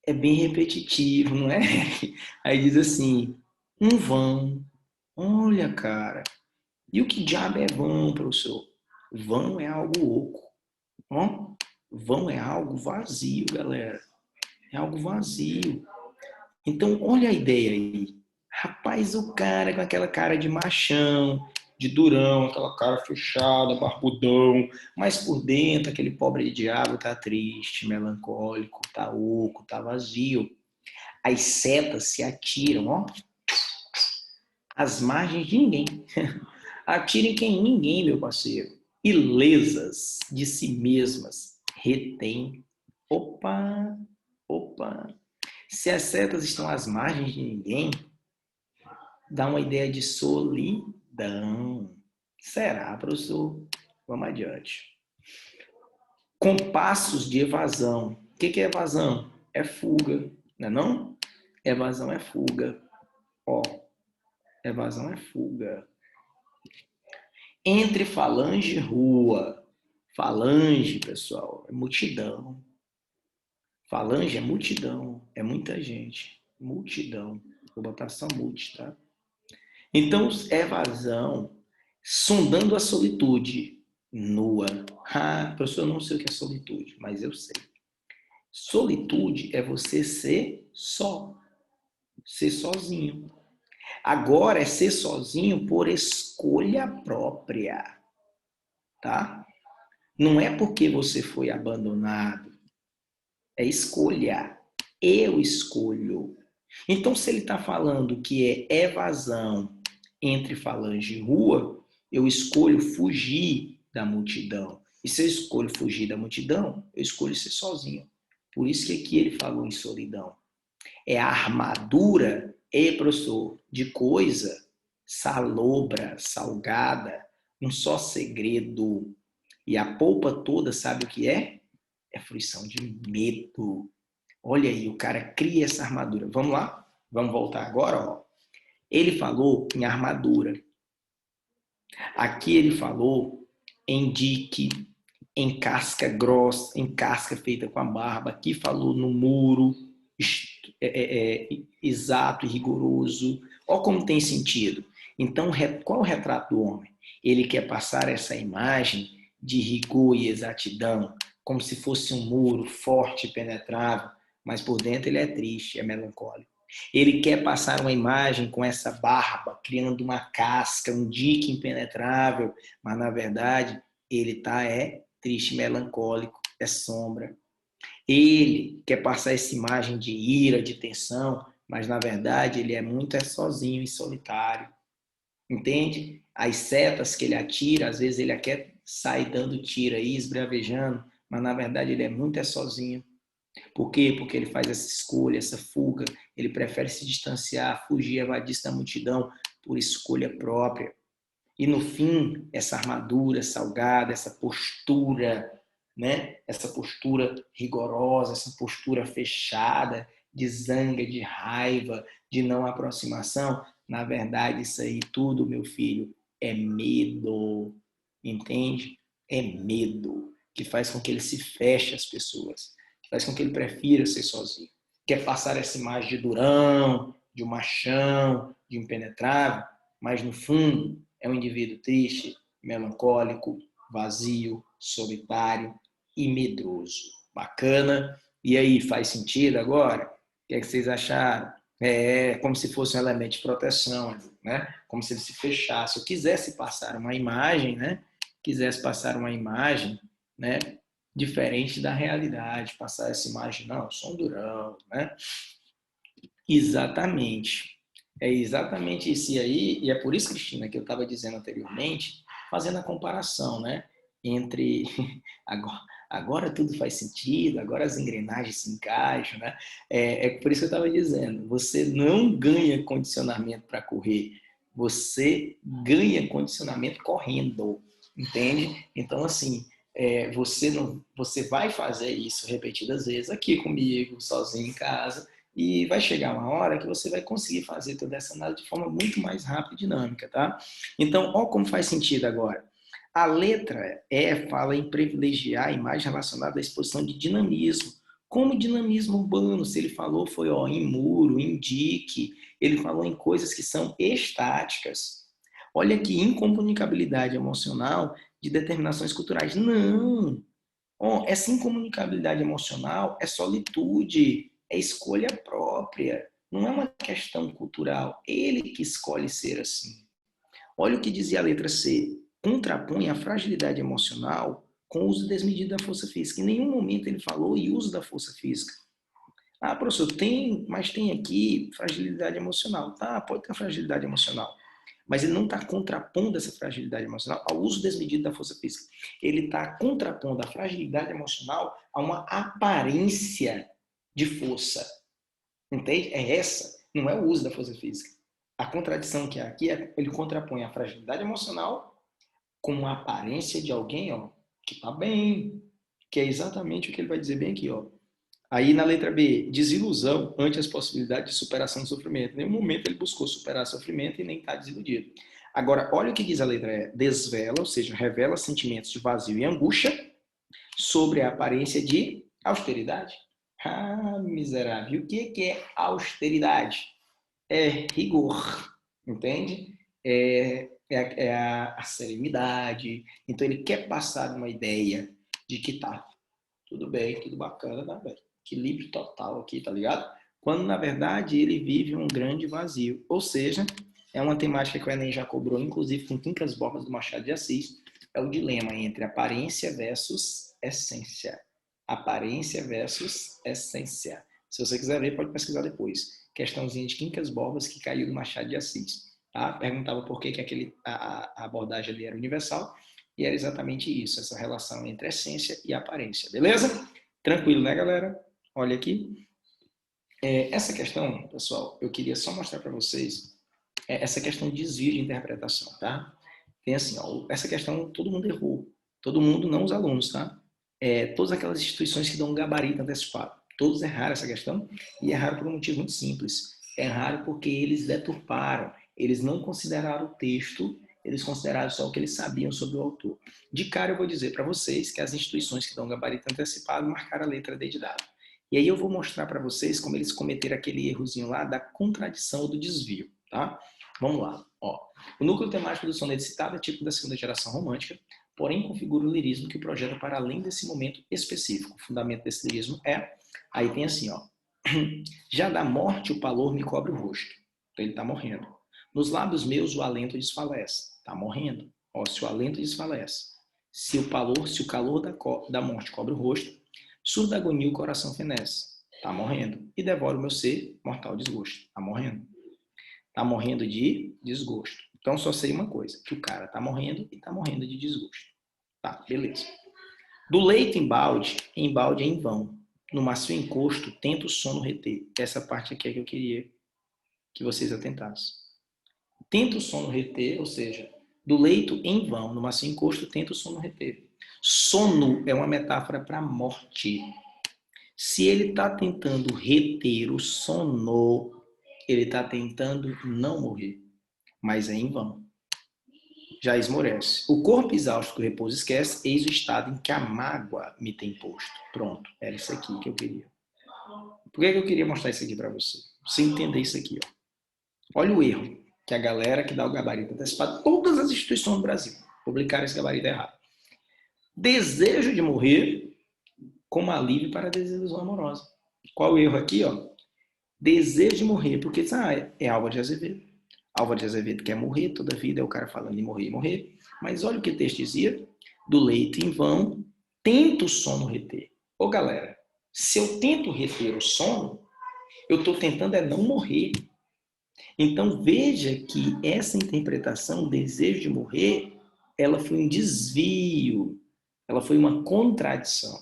é bem repetitivo, não é? Aí diz assim, um vão. Olha, cara. E o que diabo é vão, professor? Vão é algo oco. Ó, vão é algo vazio, galera. É algo vazio. Então, olha a ideia aí. Rapaz, o cara com aquela cara de machão, de durão, aquela cara fechada, barbudão, mas por dentro aquele pobre diabo tá triste, melancólico, tá oco, tá vazio. As setas se atiram, ó, às margens de ninguém. Atirem quem ninguém, meu parceiro. Ilesas de si mesmas, retém. Opa, opa. Se as setas estão às margens de ninguém, dá uma ideia de solidão. Será, professor? Vamos adiante. Compassos de evasão. O que é evasão? É fuga, não é não? Evasão é fuga. Ó, evasão é fuga. Entre falange e rua. Falange, pessoal, é multidão. Falange é multidão, é muita gente. Multidão. Vou botar só multi, tá? Então, evasão, sondando a solitude nua. Ah, professor, eu não sei o que é solitude, mas eu sei. Solitude é você ser só, ser sozinho. Agora é ser sozinho por escolha própria, tá? Não é porque você foi abandonado, é escolha. Eu escolho. Então, se ele está falando que é evasão entre falange e rua, eu escolho fugir da multidão. E se eu escolho fugir da multidão, eu escolho ser sozinho. Por isso que aqui ele falou em solidão. É a armadura, professor, de coisa salobra, salgada, um só segredo. E a polpa toda, sabe o que é? É fruição de medo. Olha aí, o cara cria essa armadura. Vamos lá? Vamos voltar agora, ó. Ele falou em armadura. Aqui ele falou em dique, em casca grossa, em casca feita com a barba. Aqui falou no muro, exato e rigoroso. Olha como tem sentido. Então, qual é o retrato do homem? Ele quer passar essa imagem de rigor e exatidão, como se fosse um muro forte e penetrável, mas por dentro ele é triste, é melancólico. Ele quer passar uma imagem com essa barba, criando uma casca, um dique impenetrável, mas na verdade ele está triste, melancólico, é sombra. Ele quer passar essa imagem de ira, de tensão, mas na verdade ele é muito sozinho e solitário. Entende? As setas que ele atira, às vezes ele quer sair dando tiro aí, esbravejando, mas na verdade ele é muito sozinho. Por quê? Porque ele faz essa escolha, essa fuga, ele prefere se distanciar, fugir, evadir da multidão por escolha própria. E no fim, essa armadura salgada, essa postura, né? Essa postura rigorosa, essa postura fechada, de zanga, de raiva, de não aproximação, na verdade, isso aí tudo, meu filho, é medo, entende? É medo que faz com que ele se feche às pessoas, que faz com que ele prefira ser sozinho. Quer passar essa imagem de durão, de um machão, de impenetrável, mas no fundo é um indivíduo triste, melancólico, vazio, solitário e medroso. Bacana? E aí, faz sentido agora? O que é que vocês acharam? É como se fosse um elemento de proteção, né? Como se ele se fechasse. Eu quisesse passar uma imagem, né? Quisesse passar uma imagem, né? Diferente da realidade, passar essa imagem, não, eu sou um durão, né? Exatamente. É exatamente isso. E aí, e é por isso, Cristina, que eu estava dizendo anteriormente, fazendo a comparação, né? Entre agora, agora tudo faz sentido, agora as engrenagens se encaixam, né? É por isso que eu estava dizendo, você não ganha condicionamento para correr, você ganha condicionamento correndo, entende? Então, assim, você não, você vai fazer isso repetidas vezes aqui comigo, sozinho em casa, e vai chegar uma hora que você vai conseguir fazer toda essa análise de forma muito mais rápida e dinâmica, tá? Então, olha como faz sentido agora. A letra E fala em privilegiar a imagem relacionada à exposição de dinamismo. Como dinamismo urbano, se ele falou foi ó, em muro, em dique, ele falou em coisas que são estáticas. Olha que incomunicabilidade emocional de determinações culturais. Não! Oh, essa incomunicabilidade emocional é solitude, é escolha própria, não é uma questão cultural. Ele que escolhe ser assim. Olha o que dizia a letra C. Contrapõe a fragilidade emocional com o uso desmedido da força física. Em nenhum momento ele falou em uso da força física. Ah, professor, tem, mas tem aqui fragilidade emocional. Tá, pode ter fragilidade emocional. Mas ele não está contrapondo essa fragilidade emocional ao uso desmedido da força física. Ele está contrapondo a fragilidade emocional a uma aparência de força. Entende? É essa, não é o uso da força física. A contradição que há aqui é ele contrapõe a fragilidade emocional com uma aparência de alguém ó, que está bem, que é exatamente o que ele vai dizer bem aqui. Ó. Aí na letra B, desilusão ante as possibilidades de superação do sofrimento. Em nenhum momento ele buscou superar sofrimento e nem está desiludido. Agora, olha o que diz a letra E. Desvela, ou seja, revela sentimentos de vazio e angústia sobre a aparência de austeridade. Ah, miserável. E o que é austeridade? É rigor, entende? A serenidade. Então ele quer passar uma ideia de que tá tudo bem, tudo bacana, tá bem. Equilíbrio total aqui, tá ligado? Quando, na verdade, ele vive um grande vazio. Ou seja, é uma temática que o Enem já cobrou, inclusive com Quincas Borba do Machado de Assis, é o dilema entre aparência versus essência. Aparência versus essência. Se você quiser ver, pode pesquisar depois. Questãozinha de Quincas Borbas que caiu do Machado de Assis. Tá? Perguntava por que a abordagem ali era universal, e era exatamente isso, essa relação entre essência e aparência. Beleza? Tranquilo, né, galera? Olha aqui. Essa questão, pessoal, eu queria só mostrar para vocês essa questão de desvio de interpretação, tá? Tem assim, ó, essa questão todo mundo errou. Todo mundo, não os alunos, tá? Todas aquelas instituições que dão um gabarito antecipado. Todos erraram essa questão e erraram por um motivo muito simples. Erraram porque eles deturparam. Eles não consideraram o texto, eles consideraram só o que eles sabiam sobre o autor. De cara eu vou dizer para vocês que as instituições que dão gabarito antecipado marcaram a letra D de dado. E aí eu vou mostrar para vocês como eles cometeram aquele errozinho lá da contradição ou do desvio, tá? Vamos lá. Ó, o núcleo temático do soneto citado é típico da segunda geração romântica, porém configura o lirismo que projeta para além desse momento específico. O fundamento desse lirismo aí tem assim, ó, já da morte o palor me cobre o rosto. Então ele está morrendo. Nos lábios meus o alento desfalece. Está morrendo. Ó, se o alento desfalece, se o calor da morte cobre o rosto, surda agonia o coração fenece. Está morrendo. E devora o meu ser, mortal desgosto. Está morrendo. Está morrendo de desgosto. Então só sei uma coisa, que o cara está morrendo e está morrendo de desgosto. Tá, beleza. Do leito em balde é em vão. No macio encosto, tenta o sono reter. Essa parte aqui é que eu queria que vocês atentassem. Tenta o sono reter, ou seja, do leito em vão, no macio encosto, tenta o sono reter. Sono é uma metáfora para morte. Se ele está tentando reter o sono, ele está tentando não morrer, mas é em vão. Já esmorece. O corpo exausto que o repouso esquece, eis o estado em que a mágoa me tem posto. Pronto, era isso aqui que eu queria. Por que eu queria mostrar isso aqui para você? Você entender isso aqui. Ó. Olha o erro que a galera que dá o gabarito antecipado, todas as instituições do Brasil publicaram esse gabarito errado. Desejo de morrer como alívio para a desilusão amorosa. Qual o erro aqui? Ó? Desejo de morrer, porque é Álvaro de Azevedo. Álvaro de Azevedo quer morrer toda a vida, é o cara falando em morrer, morrer. Mas olha o que o texto dizia: do leito em vão, tento o sono reter. Ô galera, se eu tento reter o sono, eu estou tentando é não morrer. Então veja que essa interpretação, desejo de morrer, ela foi um desvio, ela foi uma contradição.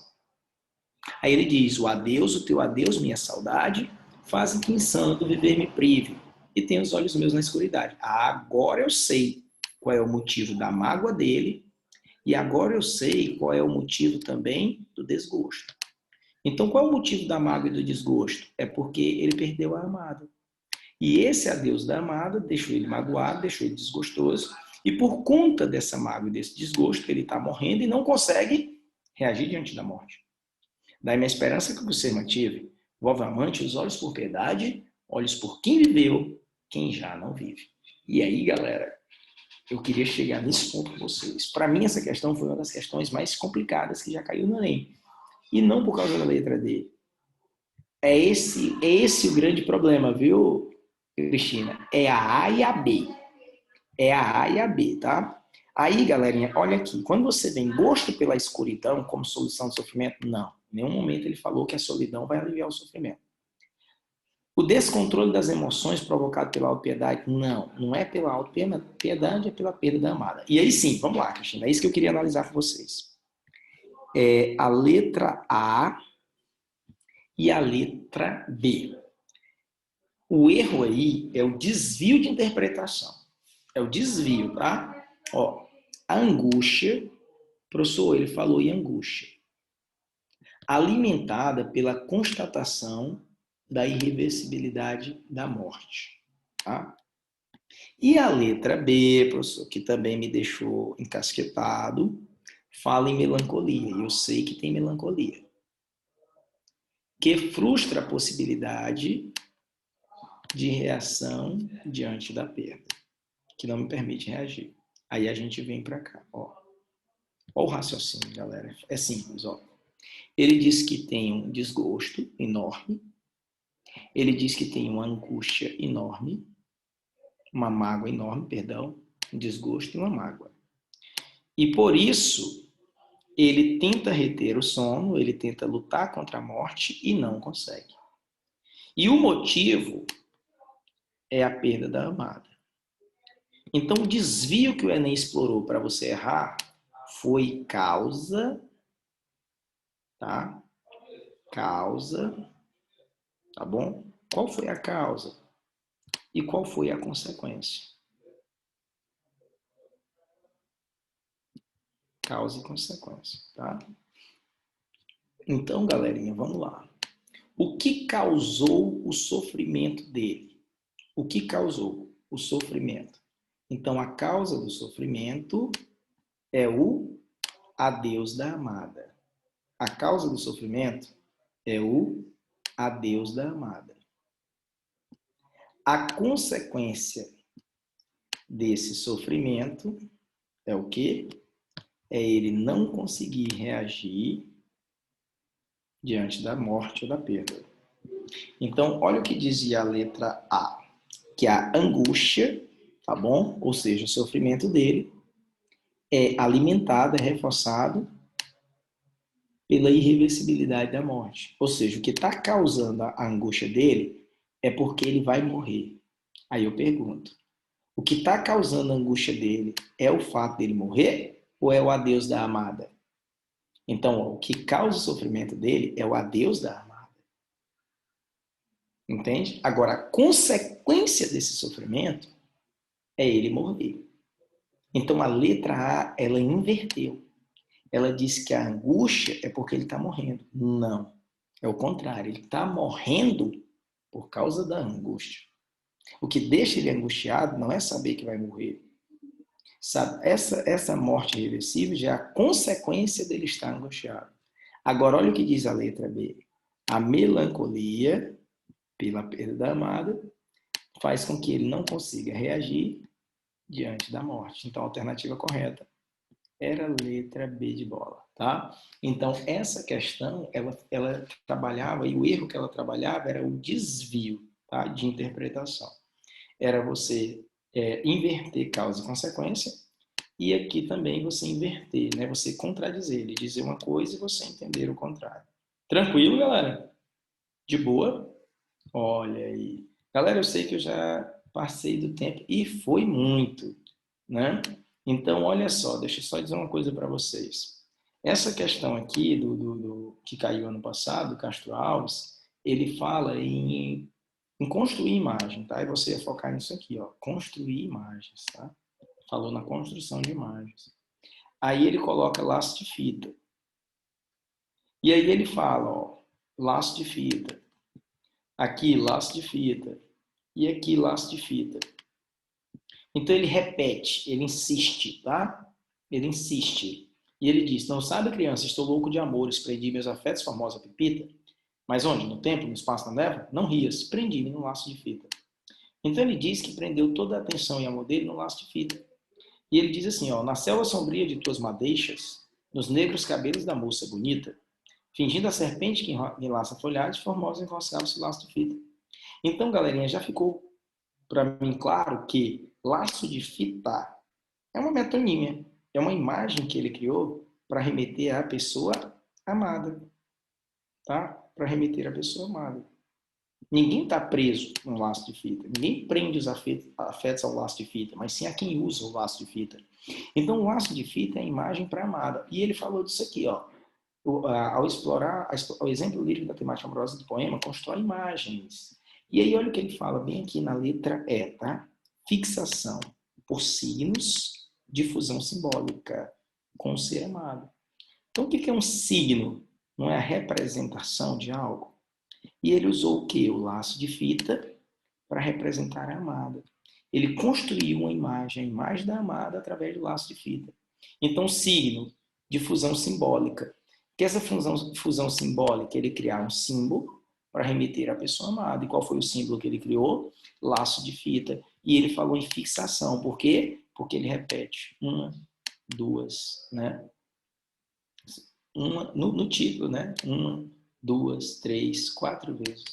Aí ele diz: o teu adeus, minha saudade, fazem que insano do viver me prive, e tenho os olhos meus na escuridade. Agora eu sei qual é o motivo da mágoa dele, e agora eu sei qual é o motivo também do desgosto. Então, qual é o motivo da mágoa e do desgosto? É porque ele perdeu a amada. E esse adeus da amada deixou ele magoado, deixou ele desgostoso, e por conta dessa mágoa e desse desgosto, ele está morrendo e não consegue reagir diante da morte. Daí minha esperança que você mantive, volve amante os olhos por piedade, olhos por quem viveu, quem já não vive. E aí, galera, eu queria chegar nesse ponto com vocês. Para mim, essa questão foi uma das questões mais complicadas que já caiu no Enem. E não por causa da letra D. É esse o grande problema, viu, Cristina? É a A e a B. É a A e a B, tá? Aí, galerinha, olha aqui. Quando você vem gosto pela escuridão como solução do sofrimento, não. Em nenhum momento ele falou que a solidão vai aliviar o sofrimento. O descontrole das emoções provocado pela autopiedade, não. Não é pela autopiedade, é pela perda da amada. E aí sim, vamos lá, Cristina. É isso que eu queria analisar com vocês. É a letra A e a letra B. O erro aí é o desvio de interpretação. É o desvio, tá? Ó, a angústia, professor, ele falou em angústia, alimentada pela constatação da irreversibilidade da morte, tá? E a letra B, professor, que também me deixou encasquetado, fala em melancolia. Eu sei que tem melancolia, que frustra a possibilidade de reação diante da perda, que não me permite reagir. Aí a gente vem para cá, ó. Ó o raciocínio, galera. É simples, ó. Ele diz que tem um desgosto enorme, ele diz que tem uma angústia enorme, uma mágoa enorme, perdão, um desgosto e uma mágoa. E por isso, ele tenta reter o sono, ele tenta lutar contra a morte e não consegue. E o motivo é a perda da amada. Então, o desvio que o Enem explorou para você errar foi causa, tá? Causa, tá bom? Qual foi a causa? E qual foi a consequência? Causa e consequência, tá? Então, galerinha, vamos lá. O que causou o sofrimento dele? O que causou o sofrimento? Então, a causa do sofrimento é o adeus da amada. A causa do sofrimento é o adeus da amada. A consequência desse sofrimento é o quê? É ele não conseguir reagir diante da morte ou da perda. Então, olha o que dizia a letra A, que a angústia, tá bom? Ou seja, o sofrimento dele é alimentado, é reforçado pela irreversibilidade da morte. Ou seja, o que está causando a angústia dele é porque ele vai morrer. Aí eu pergunto, o que está causando a angústia dele é o fato dele morrer ou é o adeus da amada? Então, ó, o que causa o sofrimento dele é o adeus da amada. Entende? Agora, a consequência desse sofrimento é ele morrer. Então, a letra A, ela inverteu. Ela diz que a angústia é porque ele está morrendo. Não. É o contrário. Ele está morrendo por causa da angústia. O que deixa ele angustiado não é saber que vai morrer. Sabe? Essa morte irreversível já é a consequência dele estar angustiado. Agora, olha o que diz a letra B. A melancolia pela perda da amada faz com que ele não consiga reagir diante da morte. Então, a alternativa correta era a letra B de bola, tá? Então, essa questão, ela trabalhava, e o erro que ela trabalhava era o desvio. tá? De interpretação. Era você inverter causa e consequência, e aqui também você inverter, né? Você contradizer, ele dizer uma coisa e você entender o contrário. Tranquilo, galera? De boa? Olha aí. Galera, eu sei que eu já passei do tempo e foi muito, né? Então, olha só, deixa eu só dizer uma coisa para vocês. Essa questão aqui do que caiu ano passado, Castro Alves, ele fala em construir imagem, tá? E você ia focar nisso aqui, ó, construir imagens, tá? Falou na construção de imagens. Aí ele coloca laço de fita. E aí ele fala, ó, laço de fita. Aqui, laço de fita. E aqui, laço de fita. Então ele repete, ele insiste, tá? Ele insiste. E ele diz, não sabe, criança, estou louco de amores, prendi meus afetos, formosa pepita. Mas onde? No tempo, no espaço, na neva? Não rias, prendi-me no laço de fita. Então ele diz que prendeu toda a atenção e amor dele no laço de fita. E ele diz assim, ó, na selva sombria de tuas madeixas, nos negros cabelos da moça bonita, fingindo a serpente que enlaça a folhagem, formosa enroscava-se o laço de fita. Então, galerinha, já ficou para mim claro que laço de fita é uma metonímia, é uma imagem que ele criou para remeter à pessoa amada, tá? Para remeter à pessoa amada. Ninguém está preso num laço de fita, ninguém prende os afetos ao laço de fita, mas sim a quem usa o laço de fita. Então, o laço de fita é a imagem para amada. E ele falou disso aqui, ó. Ao explorar o exemplo lírico da temática amorosa do poema, constrói imagens. E aí, olha o que ele fala bem aqui na letra E, tá? Fixação por signos de fusão simbólica com o ser amado. Então, o que é um signo? Não é a representação de algo? E ele usou o quê? O laço de fita para representar a amada. Ele construiu uma imagem, a imagem da amada, através do laço de fita. Então, signo de fusão simbólica. Que essa fusão simbólica, ele criar um símbolo para remeter à pessoa amada. E qual foi o símbolo que ele criou? Laço de fita. E ele falou em fixação. Por quê? Porque ele repete uma, duas, né? No título, né? Uma, duas, três, quatro vezes.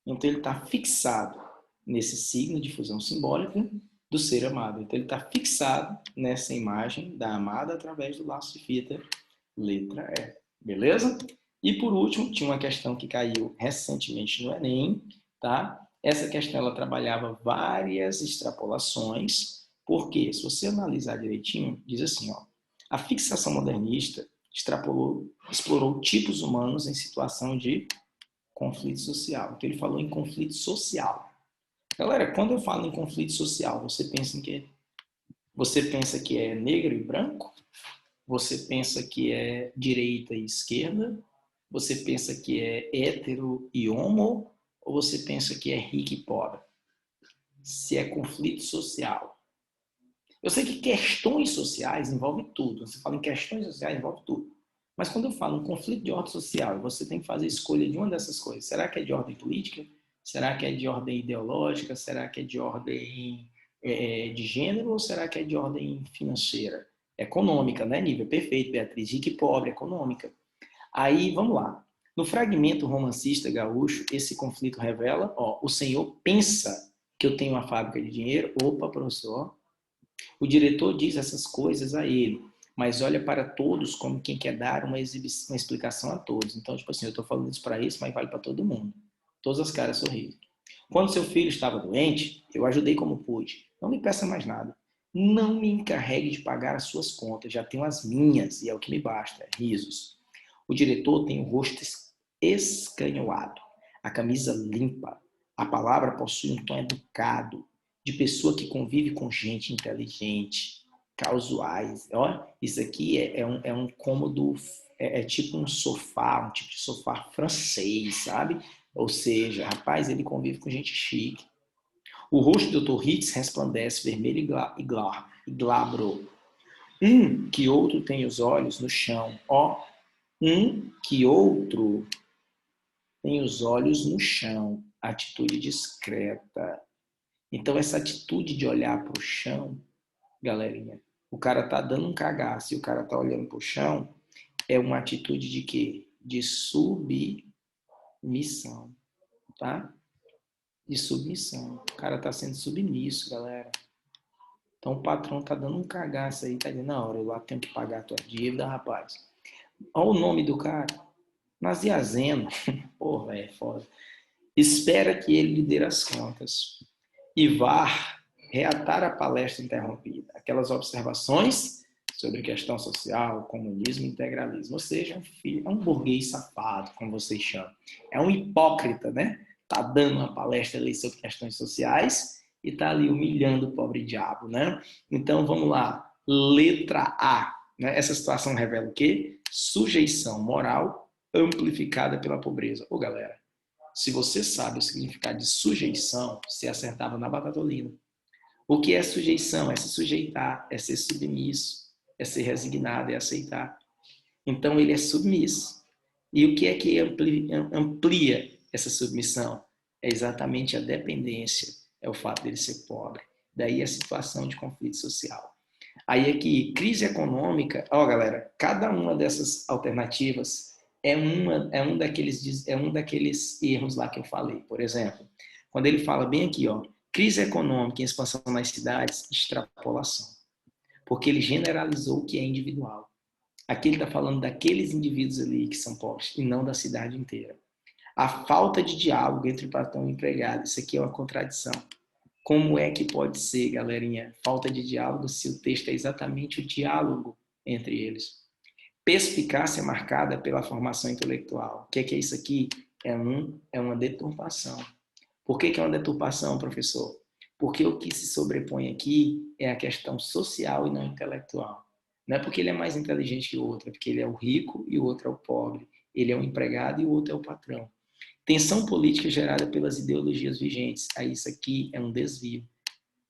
Então ele está fixado nesse signo de fusão simbólica do ser amado. Então ele está fixado nessa imagem da amada através do laço de fita, letra E. Beleza? E por último, tinha uma questão que caiu recentemente no Enem, tá? Essa questão ela trabalhava várias extrapolações, porque se você analisar direitinho, diz assim, ó, a fixação modernista explorou tipos humanos em situação de conflito social. Então ele falou em conflito social. Galera, quando eu falo em conflito social, você pensa em quê? Você pensa que é negro e branco? Você pensa que é direita e esquerda? Você pensa que é hétero e homo? Ou você pensa que é rico e pobre? Se é conflito social. Eu sei que questões sociais envolve tudo. Você fala em questões sociais, envolve tudo. Mas quando eu falo em conflito de ordem social, você tem que fazer escolha de uma dessas coisas. Será que é de ordem política? Será que é de ordem ideológica? Será que é de ordem de gênero? Ou será que é de ordem financeira? Econômica, né? Nível perfeito, Beatriz, rica e pobre, econômica. Aí, vamos lá. No fragmento romancista gaúcho, esse conflito revela, ó, o senhor pensa que eu tenho uma fábrica de dinheiro? Opa, professor, o diretor diz essas coisas a ele, mas olha para todos como quem quer dar uma explicação a todos. Então, tipo assim, eu estou falando isso para isso, mas vale para todo mundo. Todas as caras sorriram. Quando seu filho estava doente, eu ajudei como pude. Não me peça mais nada. Não me encarregue de pagar as suas contas, já tenho as minhas e é o que me basta. Risos. O diretor tem o rosto escanhoado, a camisa limpa. A palavra possui um tom educado, de pessoa que convive com gente inteligente, casuais. Ó, isso aqui é um cômodo, é tipo um sofá, um tipo de sofá francês, sabe? Ou seja, rapaz, ele convive com gente chique. O rosto do Dr. Hitz resplandece vermelho e glabro. Que outro tem os olhos no chão. Ó, que outro tem os olhos no chão. Atitude discreta. Então, essa atitude de olhar para o chão, galerinha, o cara tá dando um cagaço e o cara tá olhando para o chão, é uma atitude de quê? De submissão, tá? de submissão. O cara está sendo submisso, galera. Então o patrão tá dando um cagaço aí, tá dizendo, na hora, eu lá tenho que pagar a tua dívida, rapaz. Olha o nome do cara. Naziazeno. Porra, é foda. Espera que ele lhe dê as contas. E vá reatar a palestra interrompida. Aquelas observações sobre questão social, comunismo e integralismo. Ou seja, é um burguês safado, como vocês chamam. É um hipócrita, né? Tá dando uma palestra ali sobre questões sociais e tá ali humilhando o pobre diabo, né? Então, vamos lá. Letra A. Né? Essa situação revela o quê? Sujeição moral amplificada pela pobreza. Ô, galera, se você sabe o significado de sujeição, você acertava na batatolina. O que é sujeição? É se sujeitar, é ser submisso, é ser resignado, é aceitar. Então, ele é submisso. E o que é que amplia essa submissão? É exatamente a dependência, é o fato dele ser pobre. Daí a situação de conflito social. Aí aqui, crise econômica, ó galera, cada uma dessas alternativas é um daqueles erros lá que eu falei. Por exemplo, quando ele fala bem aqui, ó, crise econômica e expansão nas cidades, extrapolação. Porque ele generalizou o que é individual. Aqui ele está falando daqueles indivíduos ali que são pobres e não da cidade inteira. A falta de diálogo entre patrão e empregado, isso aqui é uma contradição. Como é que pode ser, galerinha, falta de diálogo se o texto é exatamente o diálogo entre eles? Perspicácia marcada pela formação intelectual. O que é isso aqui? É uma deturpação. Por que é uma deturpação, professor? Porque o que se sobrepõe aqui é a questão social e não intelectual. Não é porque ele é mais inteligente que o outro, é porque ele é o rico e o outro é o pobre. Ele é o empregado e o outro é o patrão. Tensão política gerada pelas ideologias vigentes. Aí isso aqui é um desvio.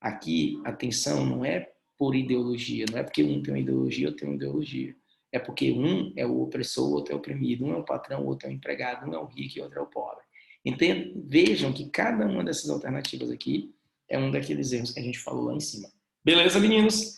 Aqui a tensão não é por ideologia, não é porque um tem uma ideologia, outro tem uma ideologia. É porque um é o opressor, o outro é o oprimido. Um é o patrão, o outro é o empregado. Um é o rico e o outro é o pobre. Então, vejam que cada uma dessas alternativas aqui é um daqueles erros que a gente falou lá em cima. Beleza, meninos?